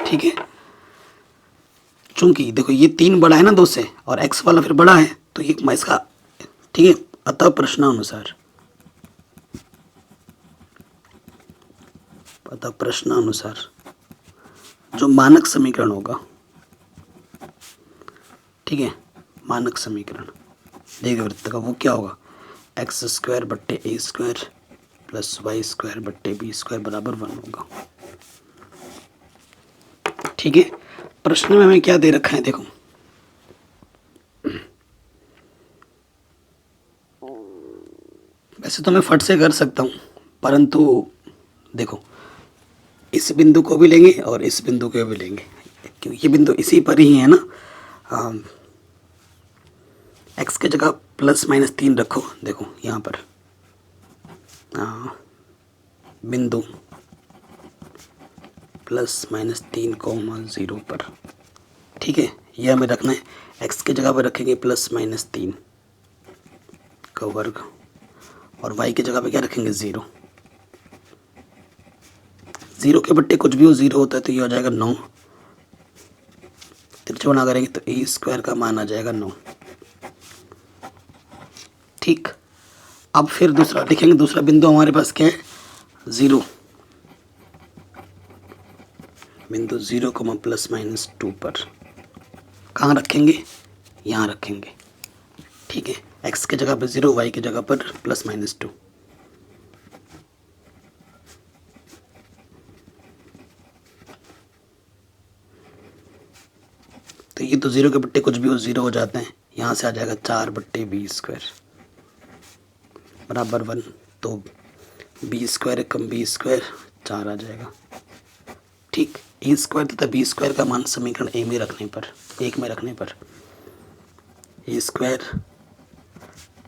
S1: ठीक है, चूंकि देखो ये 3 बड़ा है ना 2 से, और x वाला फिर बड़ा है, तो ये इसका, ठीक है। अतः प्रश्नानुसार जो मानक समीकरण होगा, ठीक है, मानक समीकरण दीर्घवृत्त का वो क्या होगा, x² बट्टे a² प्लस y² बट्टे b² बराबर 1 होगा, ठीक है। प्रश्न में हमें क्या दे रखा है, देखो वैसे तो मैं फट से कर सकता हूँ, परंतु देखो इस बिंदु को भी लेंगे और इस बिंदु को भी लेंगे, क्योंकि ये बिंदु इसी पर ही है ना। x की जगह ±3 रखो, देखो यहाँ पर बिंदु ±3,0 पर, ठीक है। ये हमें रखना है, x की जगह पर रखेंगे ±3 का वर्ग और y की जगह पे क्या रखेंगे 0। 0 के बट्टे कुछ भी हो 0 होता है, तो ये हो जाएगा 9, तिरछा गुणा करेंगे तो a² का मान आ जाएगा 9, ठीक। अब फिर दूसरा देखेंगे, दूसरा बिंदु हमारे पास क्या है 0, बिंदु 0, ±2 पर कहाँ रखेंगे, यहाँ रखेंगे, ठीक है। x की जगह पर 0, y की जगह पर ±2। की तो 0 के बट्टे कुछ भी हो 0 हो जाते हैं। यहाँ से आ जाएगा 4/b² बराबर 1। तो b² कम b² 4 आ जाएगा। ठीक, a² तथा b² का मान समीकरण एक में रखने पर a²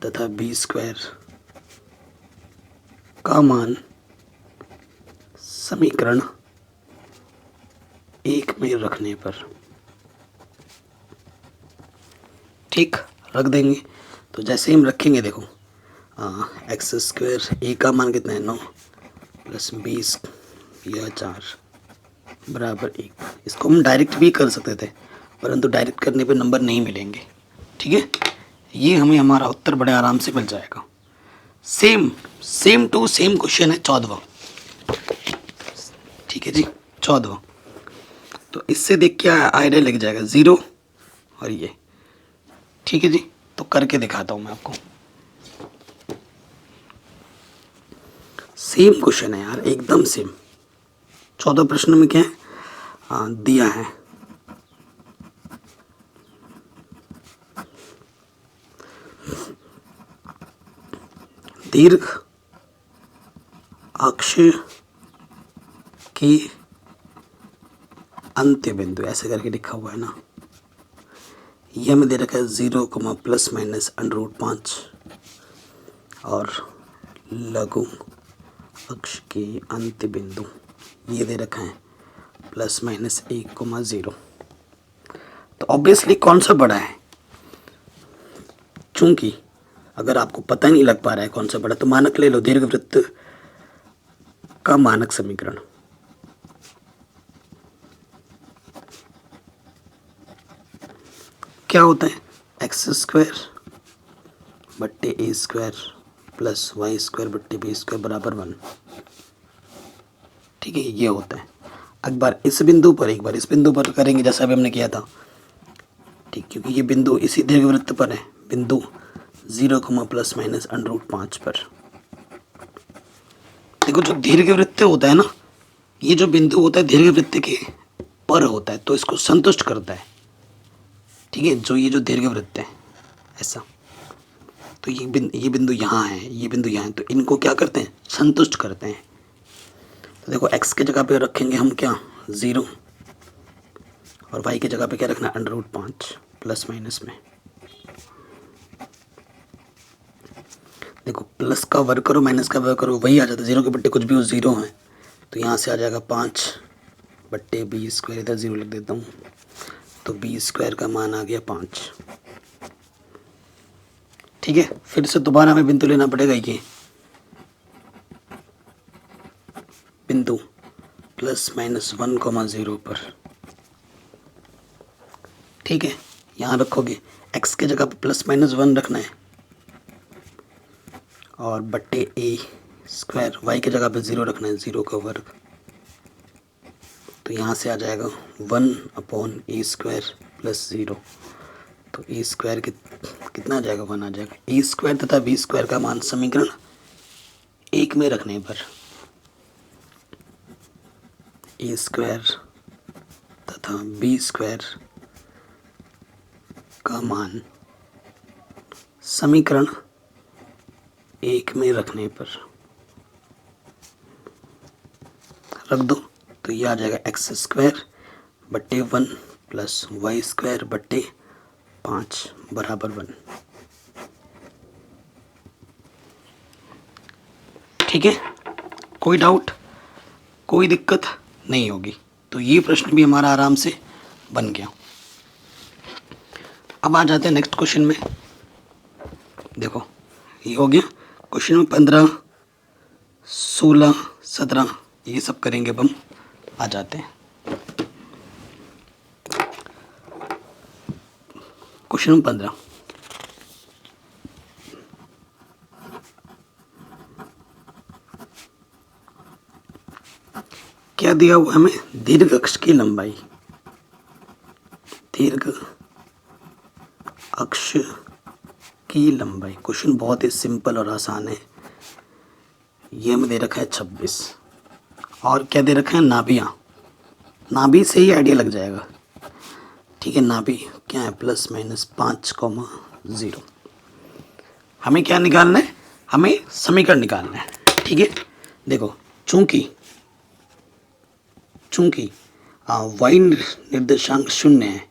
S1: तथा b² का मान समीकरण एक में रखने पर, ठीक, रख देंगे। तो जैसे हम रखेंगे देखो, x², a का मान कितना है 9 प्लस 20 या 4 बराबर 1। इसको हम डायरेक्ट भी कर सकते थे, परंतु डायरेक्ट करने पे नंबर नहीं मिलेंगे। ठीक है, ये हमें हमारा उत्तर बड़े आराम से मिल जाएगा। सेम टू सेम क्वेश्चन है 14वां। ठीक है जी, 14वां। तो इससे देख के आइडिया लग जाएगा 0 और ये। ठीक है जी, तो करके दिखाता हूँ मैं आपको। सेम क्वेश्चन है यार, एकदम सेम। 14 प्रश्न में क्या है, दिया है दीर्घ अक्ष के अंत्य बिंदु, ऐसे करके लिखा हुआ है ना। यह हमें दे रखा है 0, ±√5 और लघु अक्ष के अंत्य बिंदु ये दे रखा है ±1, 0। तो ऑब्वियसली कौन सा बड़ा है? चूंकि अगर आपको पता नहीं लग पा रहा है कौन सा बड़ा, तो मानक ले लो, दीर्घवृत्त का मानक समीकरण। क्या होता है? x² बट्टे a² प्लस y² बट्टे b² बराबर 1। ठीक है, ये होता है। एक बार इस बिंदु पर, एक बार इस बिंदु पर करेंगे जैसा अभी हमने किया था। ठीक, क्योंकि ये बिंदु इसी दीर्घवृत्त पर है, बिंदु 0, ±√5 पर। देखो, जो दीर्घवृत्त होता है ना, ये जो बिंदु होता है दीर्घवृत्त के पर होता है, तो इसको संतुष्ट करता है। ठीक है, ये जो दीर्घवृत्त है ऐसा, तो ये बिंदु यहाँ है, ये बिंदु यहाँ है, तो इनको क्या करते हैं? संतुष्ट करते हैं। तो देखो, x के जगह पे रखेंगे हम क्या? 0, और y के जगह पे क्या रखना है? √5 प्लस माइनस में। देखो, प्लस का वर्ग करो माइनस का वर्ग करो वही आ जाता है। 0 के बट्टे कुछ भी हो 0 है, तो यहाँ से आ जाएगा 5/b²। इधर 0 लिख देता हूँ, तो b² का मान आ गया 5। ठीक है, फिर से दोबारा हमें बिंदु लेना पड़ेगा, ये बिंदु ±1, 0 पर। ठीक है, यहाँ रखोगे, x के जगह पे ±1 रखना है और बट्टे a², y के जगह पे 0 रखना है, 0 का वर्ग। तो यहाँ से आ जाएगा 1/a² प्लस 0। तो a² कितना आ जाएगा? 1 आ जाएगा। a² तथा b² का मान समीकरण एक में रखने पर a² तथा b² का मान समीकरण एक में रखने पर रख दो, तो ये आ जाएगा x² बट्टे 1 प्लस y² बट्टे 5 बराबर 1। ठीक है, कोई डाउट, कोई दिक्कत नहीं होगी। तो ये प्रश्न भी हमारा आराम से बन गया। अब आ जाते हैं नेक्स्ट क्वेश्चन में। देखो, ये हो गया क्वेश्चन में 15, 16, 17 ये सब करेंगे। अब हम आ जाते हैं क्वेश्चन नंबर 15। क्या दिया हुआ हमें? दीर्घ अक्ष की लंबाई, दीर्घ अक्ष की लंबाई। क्वेश्चन बहुत ही सिंपल और आसान है। ये हमें दे रखा है 26, और क्या दे रखा है? नाभियाँ। नाभि से ही आइडिया लग जाएगा। ठीक है, ना भी क्या है ±5,0। हमें क्या निकालना है, हमें समीकरण निकालना है। ठीक है, देखो चूंकि y निर्देशांक 0 है,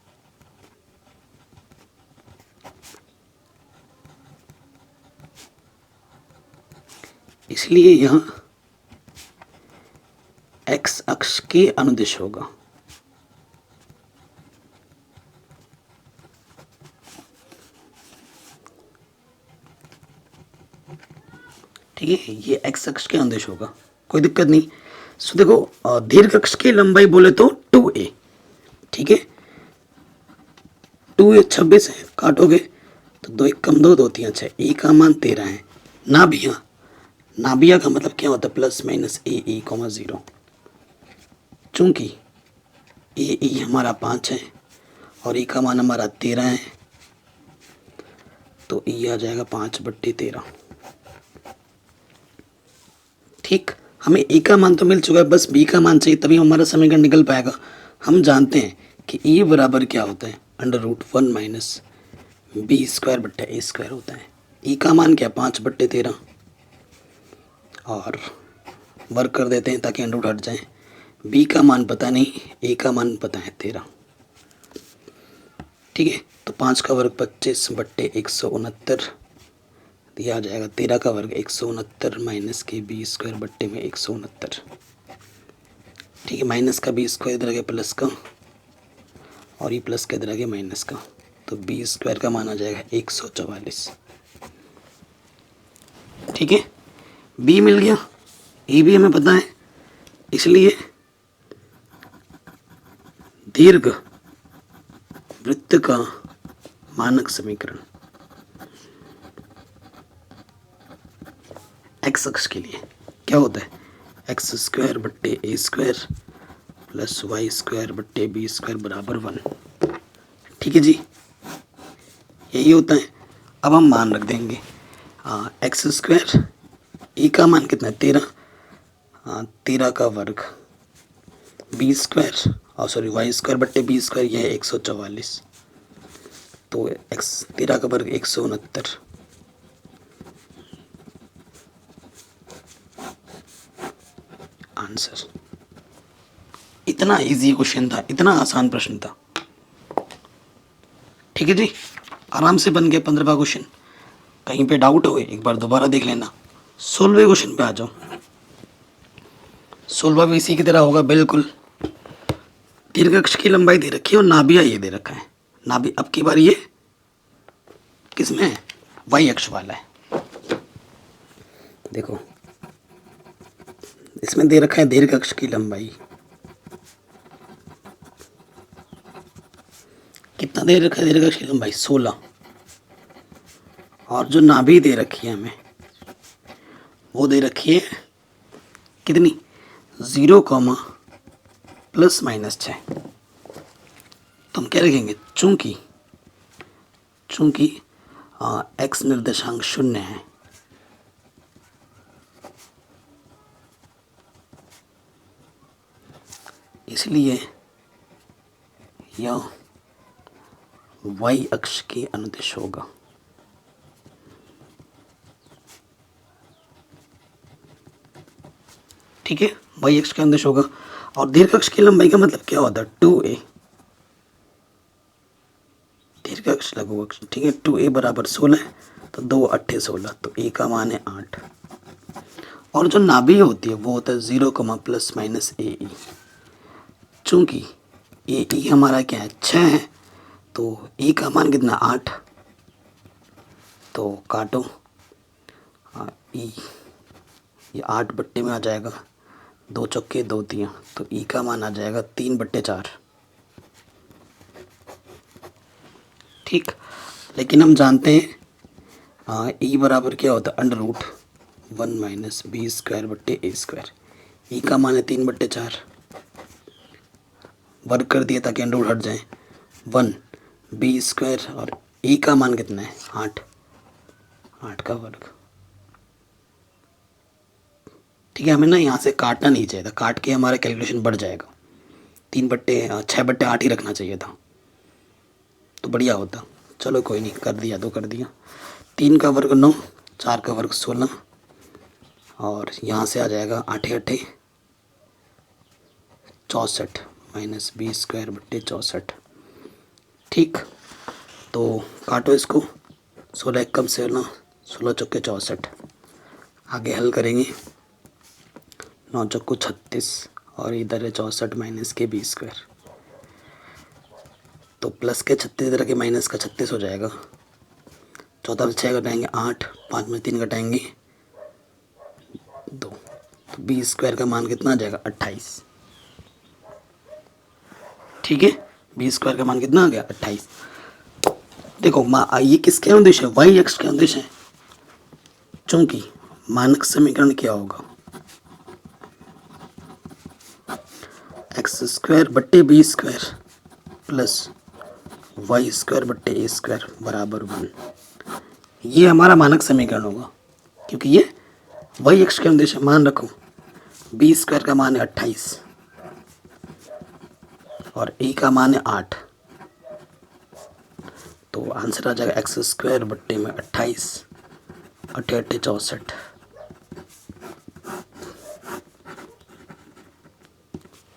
S1: इसलिए यह x अक्ष के अनुदिश होगा। ठीक है, ये x अक्ष के अनुदिश होगा, कोई दिक्कत नहीं। सो देखो दीर्घ अक्ष की लंबाई बोले तो 2a। ठीक है, 2a 26 है, काटोगे तो 2 1 कम 2 2 3 6, ए का मान 13 है। नाभिया का मतलब क्या होता है, ±a(e)(0)। चूंकि ए हमारा 5 है और ए का मान हमारा 13 है, तो ए आ जाएगा 5/13। ठीक, हमें ए का मान तो मिल चुका है, बस बी का मान चाहिए, तभी हमारा समीकरण निकल पाएगा। हम जानते हैं कि ए बराबर क्या होता है, √1 - b² होता है। ए का मान क्या, 5/13, और वर्क कर देते हैं ताकि अंडर रूट हट जाए। बी का मान पता नहीं, ए का मान पता है 13। ठीक है, तो 5 का वर्ग 25/169, यह आ जाएगा 13 का वर्ग 169 माइनस के b² में 169। ठीक है, माइनस का b² इधर आ गया प्लस का, और ये प्लस का इधर आ गया माइनस का, तो b² का मान आ जाएगा 144। ठीक है, b मिल गया, ए भी हमें पता है, इसलिए दीर्घ वृत्त का मानक समीकरण x अक्ष के लिए क्या होता है, x²/a² + y²/b² बराबर 1। ठीक है जी, यही होता है। अब हम मान रख देंगे x², ए का मान कितना है 13, 13 का वर्ग b² और सॉरी y²/b², यह है 144, तो 13 का वर्ग 169। आंसर। इतना इजी क्वेश्चन था, इतना आसान प्रश्न था। ठीक है जी, आराम से बन गया 15वां क्वेश्चन। कहीं पे डाउट हो एक बार दोबारा देख लेना। 16वें क्वेश्चन पे आ जाओ। 16वां भी इसी की तरह होगा बिल्कुल। दीर्घ अक्ष की लंबाई दे रखी है और नाभिया ये दे रखा है। नाभि अब की बार ये किसमें है, y अक्ष वाला है। देखो इसमें दे रखा है दीर्घ अक्ष की लंबाई, कितना दे रखा है दीर्घ अक्ष की लंबाई 16, और जो नाभि दे रखी है हमें वो दे रखी है कितनी, 0, ±6। तो हम क्या लिखेंगे, चूंकि x निर्देशांक 0 है, इसलिए यह y अक्ष के अनुदिश होगा। ठीक है, y अक्ष के अनुदिश होगा। और दीर्घ अक्ष की लंबाई का मतलब क्या होता है, 2a। दीर्घ अक्ष लघु अक्ष, ठीक है, 2a बराबर 16 है, तो 2 8 16, तो a का मान है 8। और जो नाभि होती है वो होता है 0, ±ae। चूंकि ae हमारा क्या है 6 है, तो a का मान कितना 8, तो काटो e, ये 8 में आ जाएगा, 2 चौके 2 3, तो e का मान आ जाएगा 3/4। ठीक, लेकिन हम जानते हैं e बराबर क्या होता है, √1 - b²/a²। e का मान है 3/4, वर्ग कर दिया ताकि अंडर रूट हट जाए। 1 b² और e का मान कितना है 8, 8 का वर्ग। ठीक है, हमें ना यहाँ से काटना नहीं चाहिए था, काट के हमारा कैलकुलेशन बढ़ जाएगा। 6/8 ही रखना चाहिए था। तो बढ़िया होता। चलो कोई नहीं, कर दिया तो कर दिया। 3 का वर्ग 9, 4 का वर्ग 16, और यहाँ से आ जाएगा 8 8 64 माइनस बी स्क्वायर बट्टे 64। ठीक, तो काटो इसको। 16 एक कम 16, 16 चौके 64। आगे हल करेंगे। 9 चौको 36 और इधर है 64 माइनस के बी स्क्वायर। तो प्लस के 36 इधर के माइनस का 36 हो जाएगा। 14 से 6 घटाएंगे 8, 5 में 3 घटाएंगे 2, तो बी स्क्वायर का मान कितना आ जाएगा 28। ठीक है, बी स्क्वायर का मान कितना आ गया 28। देखो ये किसके अनुदिश है, वाई एक्स के अनुदिश है। चूंकि मानक समीकरण क्या होगा, एक्स स्क्वायर बट्टे b square plus y square बट्टे ए स्क्वायर बराबर 1। ये हमारा मानक समीकरण होगा, क्योंकि ये वाई एक्स के अनुदिश है। मान रखो बी स्क्वायर का मान है 28 और ए का मान है 8, तो आंसर आ जाएगा एक्स स्क्वायर बट्टे में 28 8 8 64।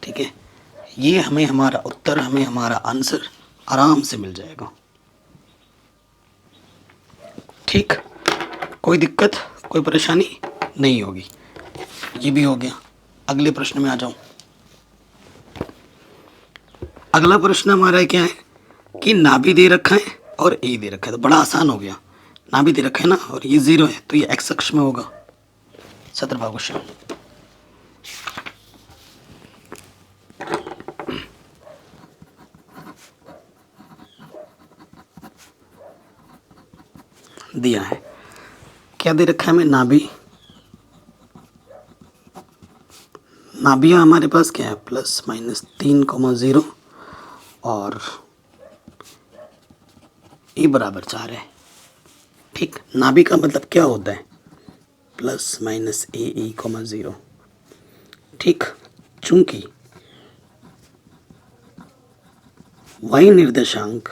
S1: ठीक है, ये हमें हमारा उत्तर, हमें हमारा आंसर आराम से मिल जाएगा। ठीक, कोई दिक्कत कोई परेशानी नहीं होगी। ये भी हो गया। अगले प्रश्न में आ जाऊं। अगला प्रश्न हमारा क्या है कि नाभि दे रखा है और ए दे रखा है, तो बड़ा आसान हो गया। नाभि दे रखा है ना, और ये 0 है, तो ये एक्स अक्ष में होगा। 17वां क्वेश्चन। दिया है, क्या दे रखा है हमें, नाभि। नाभि हमारे पास क्या है, प्लस माइनस 3,0 और ए बराबर 4 है। ठीक, नाभि का मतलब क्या होता है, प्लस माइनस ए 0। ठीक, चूंकि वाई निर्देशांक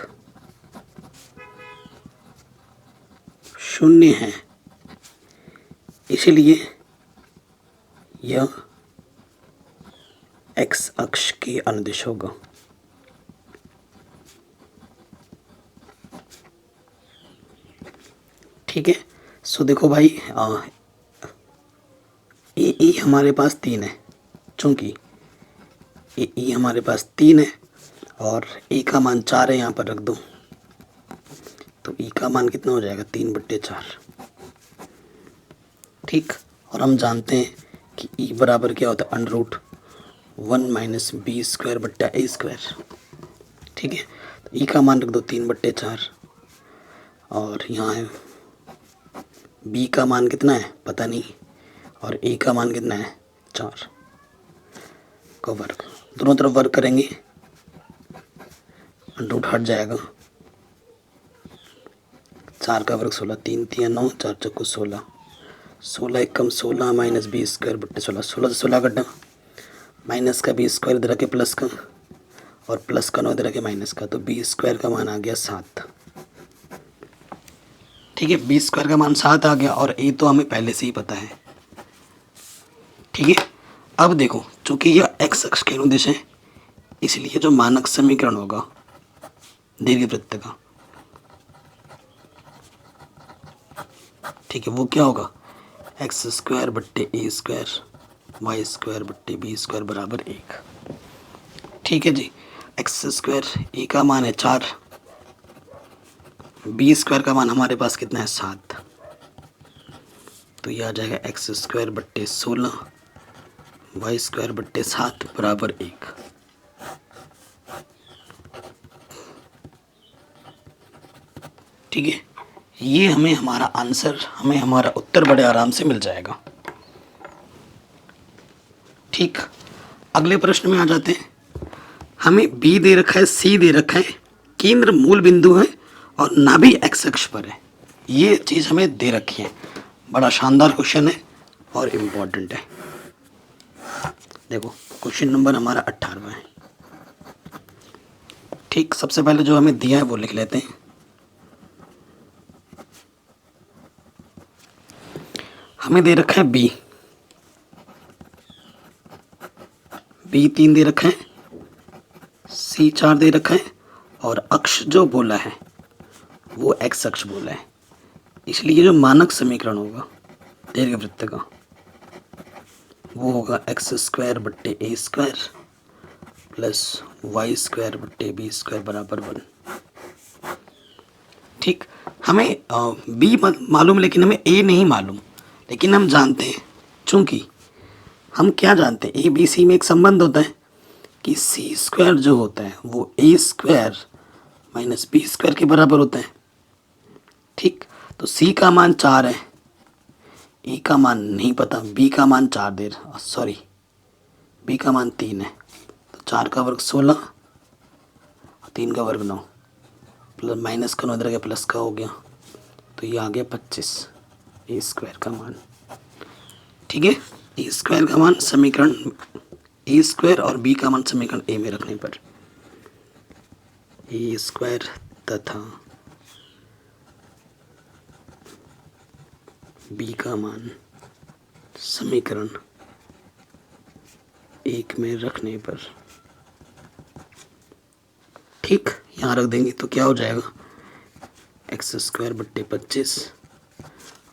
S1: 0 है, इसलिए यह एक्स अक्ष के अनुदिश होगा। ठीक है, सो देखो भाई, ए हमारे पास 3 है। चूंकि ए हमारे पास 3 है और ए का मान 4 है, यहाँ पर रख दो, तो ई का मान कितना हो जाएगा 3/4। ठीक, और हम जानते हैं कि ई बराबर क्या होता है, √1 माइनस बी स्क्वायर बट्टा ए स्क्वायर। ठीक है, तो ई का मान रख दो 3/4, और यहाँ है बी का मान कितना है पता नहीं, और ए का मान कितना है 4 का वर्ग। दोनों तरफ वर्ग करेंगे, रूट हट जाएगा। 4 का वर्ग 16, 3 3 9, 4 चौको 16, 16 एक कम 16 माइनस बी स्क्वायर बट्टे 16, 16 से 16 कटा, माइनस का बी स्क्वायर इधर के प्लस का, और प्लस का 9 इधर के माइनस का, तो बी स्क्वायर का मान आ गया 7। ठीक है, बी स्क्वायर का मान 7 आ गया, और ए तो हमें पहले से ही पता है। ठीक है, अब देखो, चूंकि यह एक्स अक्ष के अनुदिश है, इसलिए जो मानक समीकरण होगा दीर्घवृत्त का, ठीक है, वो क्या होगा, एक्स स्क्वायर बट्टे ए स्क्वायर वाई स्क्वायर बट्टे बी स्क्वायर बराबर 1। ठीक है जी, एक्स स्क्वायर ए का मान है 4, बी स्क्वायर का मान हमारे पास कितना है 7, तो ये आ जाएगा एक्स स्क्वायर बट्टे 16 वाई स्क्वायर बट्टे 7 बराबर 1। ठीक है, ये हमें हमारा आंसर, हमें हमारा उत्तर बड़े आराम से मिल जाएगा। ठीक, अगले प्रश्न में आ जाते हैं। हमें बी दे रखा है, सी दे रखा है, केंद्र मूल बिंदु है और नाभि एक्स अक्ष पर है। ये चीज़ हमें दे रखी है। बड़ा शानदार क्वेश्चन है और इम्पोर्टेंट है। देखो, क्वेश्चन नंबर हमारा 18वां है। ठीक, सबसे पहले जो हमें दिया है वो लिख लेते हैं। हमें दे रखा है बी 3 दे रखा है, सी 4 दे रखा है, और अक्ष जो बोला है वो एक्स अक्ष बोला है। इसलिए जो मानक समीकरण होगा दीर्घवृत्त का वो होगा एक्स स्क्वायर बट्टे a square plus y square बट्टे बी स्क्वायर बराबर 1। ठीक, हमें बी मालूम लेकिन हमें ए नहीं मालूम, लेकिन हम जानते हैं, चूंकि हम क्या जानते हैं, ए बी सी में एक संबंध होता है कि सी स्क्वायर जो होता है वो ए स्क्वायर माइनस बी स्क्वायर के बराबर होता है। ठीक, तो सी का मान 4 है, ए का मान नहीं पता, बी का मान 4 बी का मान 3 है, तो 4 का वर्ग 16, 3 का वर्ग 9, प्लस माइनस का 9 इधर गया प्लस का हो गया, तो ये आ गया 25 ए स्क्वायर का मान। ठीक है, ए स्क्वायर का मान समीकरण ए स्क्वायर और बी का मान समीकरण ए में रखने पर ए स्क्वायर तथा बी का मान समीकरण 1 में रखने पर, ठीक, यहाँ रख देंगे तो क्या हो जाएगा, एक्स स्क्वायर बट्टे 25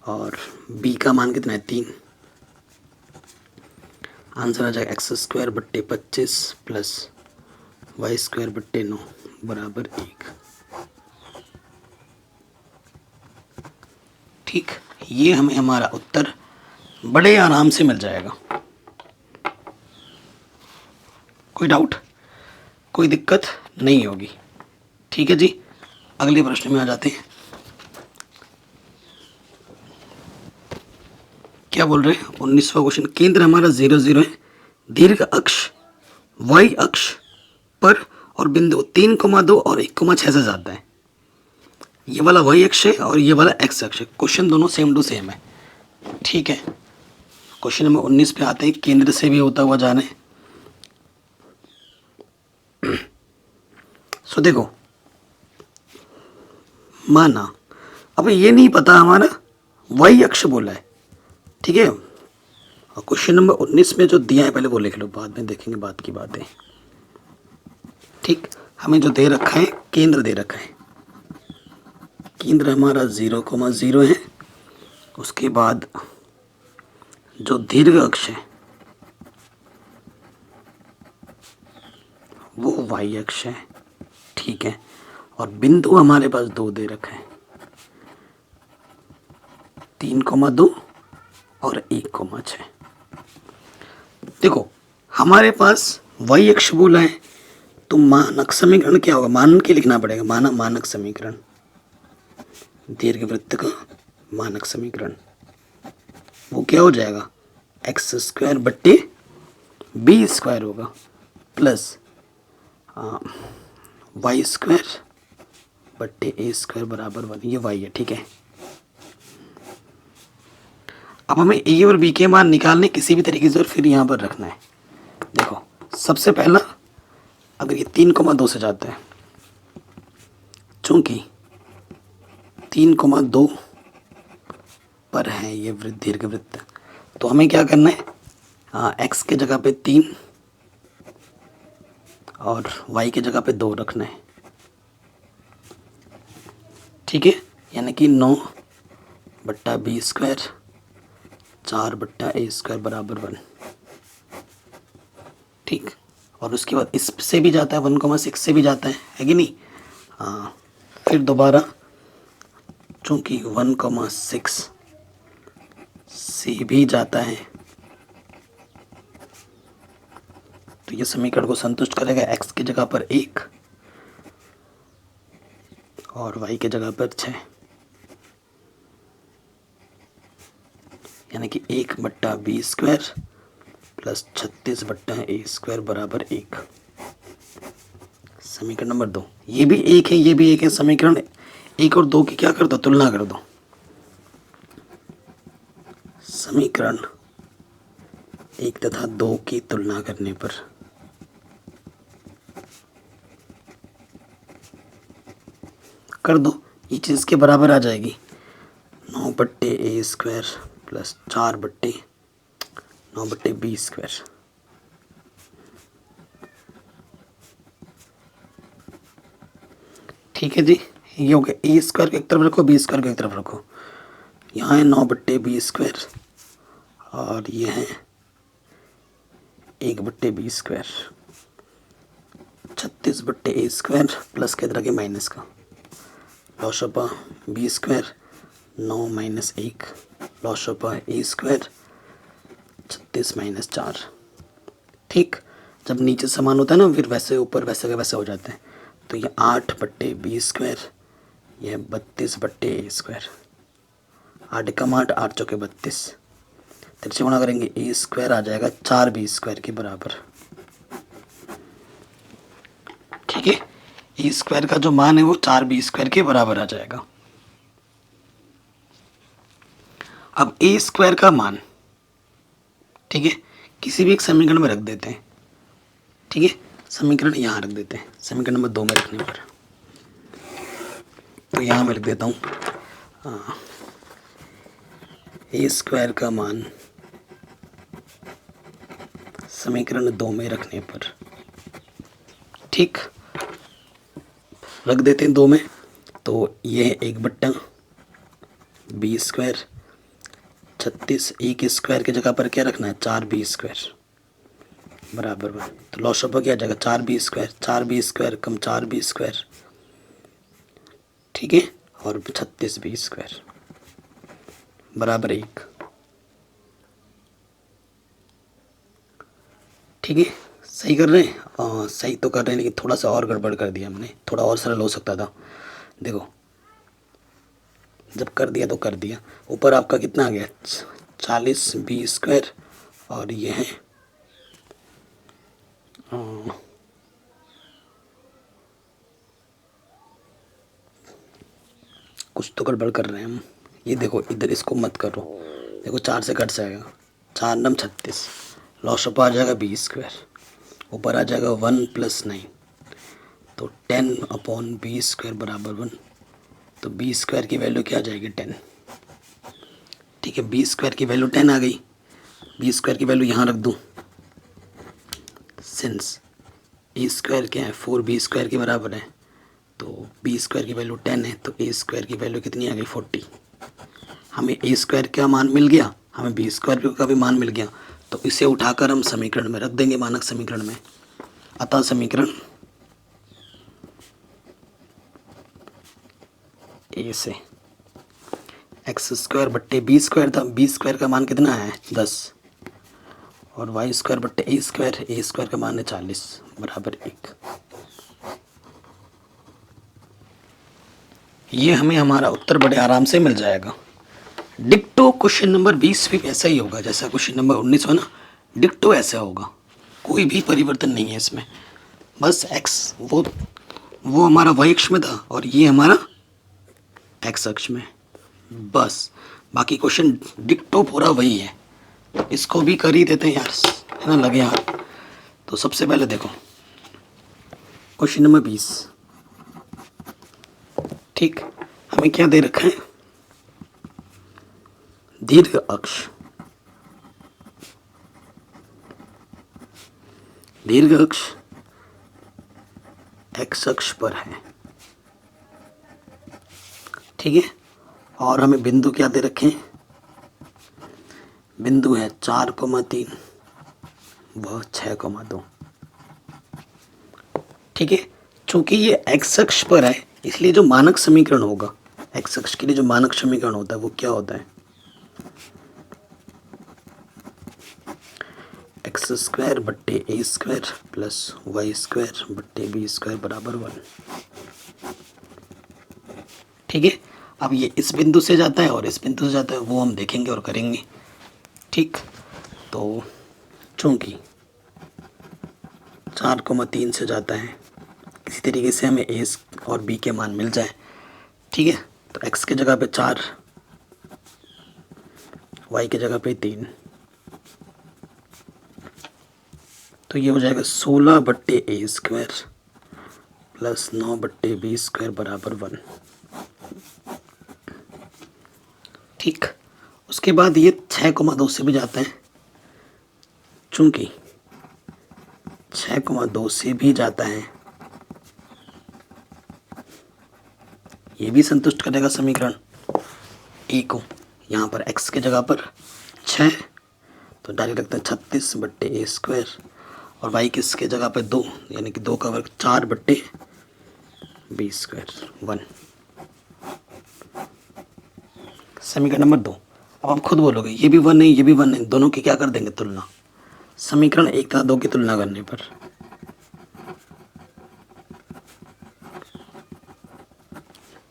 S1: और बी का मान कितना है 3, आंसर आ जाएगा एक्स स्क्वायर बट्टे 25 प्लस वाई स्क्वायर बट्टे 9 बराबर 1। ठीक, ये हमें हमारा उत्तर बड़े आराम से मिल जाएगा। कोई डाउट, कोई दिक्कत नहीं होगी। ठीक है जी, अगले प्रश्न में आ जाते हैं। क्या बोल रहे हैं, 19वां क्वेश्चन, केंद्र हमारा 0 0 है, दीर्घ अक्ष वाई अक्ष पर और बिंदु 3,2 और 1,6 से जाता है। ये वाला वाई अक्ष है और ये वाला एक्स अक्ष है। क्वेश्चन दोनों सेम टू सेम है। ठीक है, क्वेश्चन नंबर 19 पे आते हैं, केंद्र से भी होता हुआ जाने। सो देखो, माना अब ये नहीं पता हमारा वाई अक्ष बोला है, ठीक है, और क्वेश्चन नंबर 19 में जो दिया है पहले वो लिख लो, बाद में देखेंगे बात की बातें। ठीक, हमें जो दे रखा है केंद्र दे रखा है, केंद्र हमारा 0,0 है, उसके बाद जो दीर्घ अक्ष है वो वाई अक्ष है। ठीक है, और बिंदु हमारे पास 2 दे रखा है, 3,2 और 1,6। देखो हमारे पास वाई अक्ष बोला है तो मानक समीकरण क्या होगा, मान के लिखना पड़ेगा, मानक समीकरण, दीर्घवृत्त का मानक समीकरण वो क्या हो जाएगा, एक्स स्क्वायर बट्टे बी स्क्वायर होगा प्लस वाई स्क्वायर बट्टे ए स्क्वायर बराबर 1। ये वाई है। ठीक है, अब हमें ए और बी के मान निकालने किसी भी तरीके से और फिर यहाँ पर रखना है। देखो सबसे पहला, अगर ये 3,2 से जाता है, चूंकि 3,2 पर है ये दीर्घवृत्त, तो हमें क्या करना है, एक्स के जगह पे 3 और वाई के जगह पे 2 रखना है। ठीक है, यानी कि 9 बट्टा बी स्क्वायर 4 बट्टा ए स्क्वायर बराबर 1। ठीक, और उसके बाद इससे भी जाता है, 1,6 से भी जाता है कि नहीं। फिर दोबारा चूंकि 1,6 से भी जाता है तो ये समीकरण को संतुष्ट करेगा, एक्स की जगह पर 1 और वाई की जगह पर 6, यानी कि 1 बट्टा बी स्क्वायर प्लस 36 बट्टा ए स्क्वायर बराबर 1। समीकरण नंबर 2, ये भी 1 है, ये भी 1 है, समीकरण 1 और 2 की क्या कर दो, तुलना कर दो। समीकरण 1 तथा 2 की तुलना करने पर कर दो, ये चीज़ इसके बराबर आ जाएगी 9/a² प्लस 4/9/b²। ठीक है जी, ये हो गया। ए स्क्वायर को एक तरफ रखो, बी स्क्वायर को एक तरफ रखो। यहाँ है 9/b² और ये है 1/b²। 36/a² प्लस के तरह के माइनस का लॉशोपा b²। 9 minus 1 लॉशोपा a²। 36 माइनस 4। ठीक, जब नीचे समान होता है ना फिर वैसे ऊपर वैसे का वैसे हो जाते हैं। तो ये 8/b², यह 32/a²। 8 कम 8, 8 चौके 32। तिरछे गुणा करेंगे a² आ जाएगा 4b² के बराबर। ठीक है, a² का जो मान है वो 4b² के बराबर आ जाएगा। अब a² का मान, ठीक है, किसी भी एक समीकरण में रख देते हैं। ठीक है, समीकरण यहाँ रख देते हैं, समीकरण नंबर 2 में रखने पर। तो यहाँ मैं लिख देता हूँ a² का मान समीकरण 2 में रखने पर। ठीक, रख देते हैं 2 में। तो ये 1/b²। 36 a² की जगह पर क्या रखना है 4b² बराबर 1। तो लॉशोपा क्या आ जाएगा 4b²। 4b² कम 4b², ठीक है, और 36b² बराबर 1। ठीक है, सही कर रहे हैं, सही तो कर रहे हैं, लेकिन थोड़ा सा और गड़बड़ कर दिया हमने, थोड़ा और सरल हो सकता था। देखो, जब कर दिया तो कर दिया। ऊपर आपका कितना आ गया 40b² और ये है कुछ तो गड़बड़ कर रहे हैं हम। ये देखो, इधर इसको मत करो, देखो 4 से कट जाएगा, 4 9 36। लॉशोपा आ जाएगा b², ऊपर आ जाएगा 1 + 9, तो 10/b² बराबर 1। तो b² की वैल्यू क्या आ जाएगी 10। ठीक है, b² की वैल्यू 10 आ गई। b² की वैल्यू यहाँ रख दूँ, सिंस a² क्या है 4b² के बराबर है, तो b² की वैल्यू 10 है, तो a² की वैल्यू कितनी आ गई 40। हमें a² का मान मिल गया, हमें b² का भी मान मिल गया। तो इसे उठाकर हम समीकरण में रख देंगे, मानक समीकरण में। अतः समीकरण ए से x² था, b² का मान कितना है 10, और y²/a² का मान है 40 बराबर 1। ये हमें हमारा उत्तर बड़े आराम से मिल जाएगा। डिक्टो क्वेश्चन नंबर 20 भी ऐसा ही होगा जैसा क्वेश्चन नंबर 19 हो ना, डिक्टो ऐसा होगा, कोई भी परिवर्तन नहीं है इसमें। बस x वो हमारा y अक्ष में था और ये हमारा x अक्ष में, बस। बाकी क्वेश्चन डिक्टो पूरा वही है। तो इसको भी कर ही देते हैं यार, है ना, लगे हाथ। तो सबसे पहले देखो क्वेश्चन नंबर 20। ठीक, हमें क्या दे रखा है, दीर्घ अक्ष, दीर्घ अक्ष x अक्ष पर है। ठीक है, और हमें बिंदु क्या दे रखे हैं, बिंदु है 4,3 व 6,2। ठीक है, चूंकि ये x अक्ष पर है इसलिए जो मानक समीकरण होगा, x अक्ष के लिए जो मानक समीकरण होता है वो क्या होता है, x²/a² प्लस y²/b² बराबर 1। ठीक है, अब ये इस बिंदु से जाता है और इस बिंदु से जाता है, वो हम देखेंगे और करेंगे। ठीक, तो चूंकि 4,3 से जाता है, इसी तरीके से हमें a और b के मान मिल जाए। ठीक है, तो x की जगह पे 4, y की जगह पे 3, तो ये हो जाएगा 16/a² प्लस 9/b² बराबर 1। ठीक। उसके बाद ये 6,2 से भी जाते हैं, चूंकि 6,2 से भी जाता है, ये भी संतुष्ट करेगा समीकरण ए को। यहाँ पर x की जगह पर 6, तो डायरेक्ट रखते हैं 36/a², और y किसके जगह पर 2, यानी कि 2 का वर्ग 4/b², 1। समीकरण नंबर 2। अब आप खुद बोलोगे ये भी 1 है, ये भी 1 है, दोनों की क्या कर देंगे तुलना, समीकरण 1 तथा 2 की तुलना करने पर।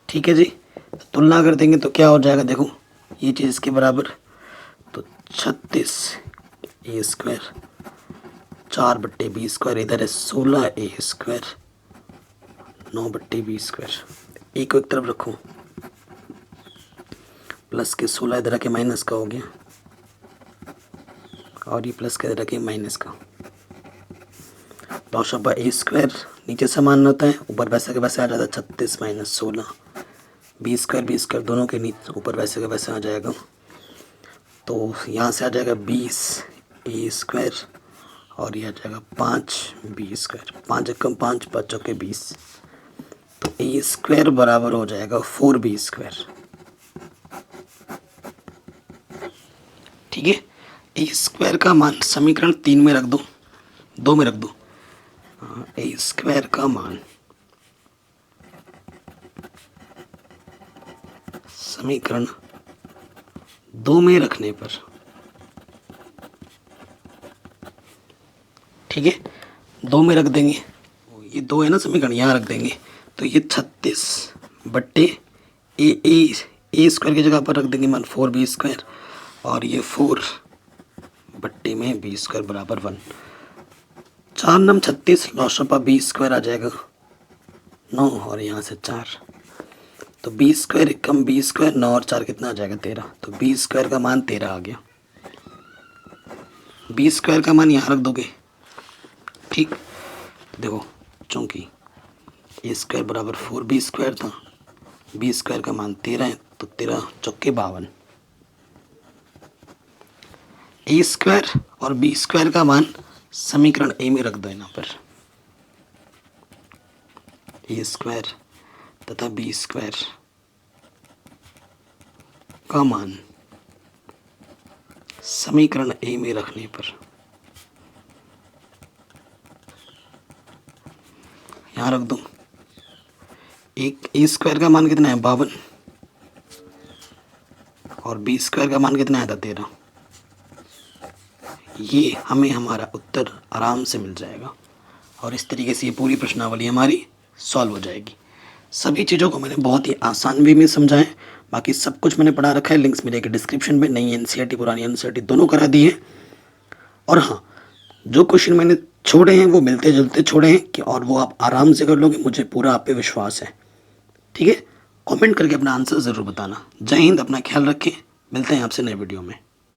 S1: ठीक है जी, तो तुलना कर देंगे तो क्या हो जाएगा, देखो ये चीज़ इसके बराबर, तो 36a², 4/b², इधर है 16a², 9/b²। ए को एक तरफ रखो, प्लस के 16 इधर के माइनस का हो गया, और ये प्लस के इधर के माइनस का। लॉशअप a² नीचे समान होता है, ऊपर वैसे के वैसे आ जाता है 36 - 16, b² दोनों के नीचे ऊपर वैसे के वैसे आ जाएगा। तो यहाँ से आ जाएगा 20a², और ये आ जाएगा 5b², 5 एकम 5, 5 चौके 20, तो a² बराबर हो जाएगा 4b²। ठीक है, a² का मान समीकरण 3 में रख दो, 2 में रख दो, a² का मान समीकरण 2 में रखने पर, ठीक है 2 में रख देंगे, ये 2 है ना समीकरण, यहाँ रख देंगे, तो ये 36/a² की जगह पर रख देंगे मान 4b², और ये 4/b² बराबर 1। 4 9 36, लॉशअप b² आ जाएगा 9, और यहाँ से 4, तो b² कम b², 9 और 4 कितना आ जाएगा 13, तो b² का मान 13 आ गया। b² का मान यहाँ रख दोगे, ठीक। देखो चूँकि a² बराबर 4b² था, b² का मान 13 है, तो 13 चौके 52, a² और b² का मान समीकरण ए में रख दो यहाँ पर, a² तथा b² का मान समीकरण ए में रखने पर, यहाँ रख दो। एक a² का मान कितना है 52, और b² का मान कितना आया था 13, ये हमें हमारा उत्तर आराम से मिल जाएगा, और इस तरीके से ये पूरी प्रश्नावली हमारी सॉल्व हो जाएगी। सभी चीज़ों को मैंने बहुत ही आसान वे में समझा है, बाकी सब कुछ मैंने पढ़ा रखा है, लिंक्स मिलेगा डिस्क्रिप्शन में, नई एनसीईआरटी पुरानी एनसीईआरटी दोनों करा दी है। और हाँ, जो क्वेश्चन मैंने छोड़े हैं वो मिलते जुलते छोड़े हैं कि, और वो आप आराम से कर लोगे, मुझे पूरा आप पे विश्वास है। ठीक है, कमेंट करके अपना आंसर ज़रूर बताना। जय हिंद, अपना ख्याल रखें, मिलते हैं आपसे नए वीडियो में।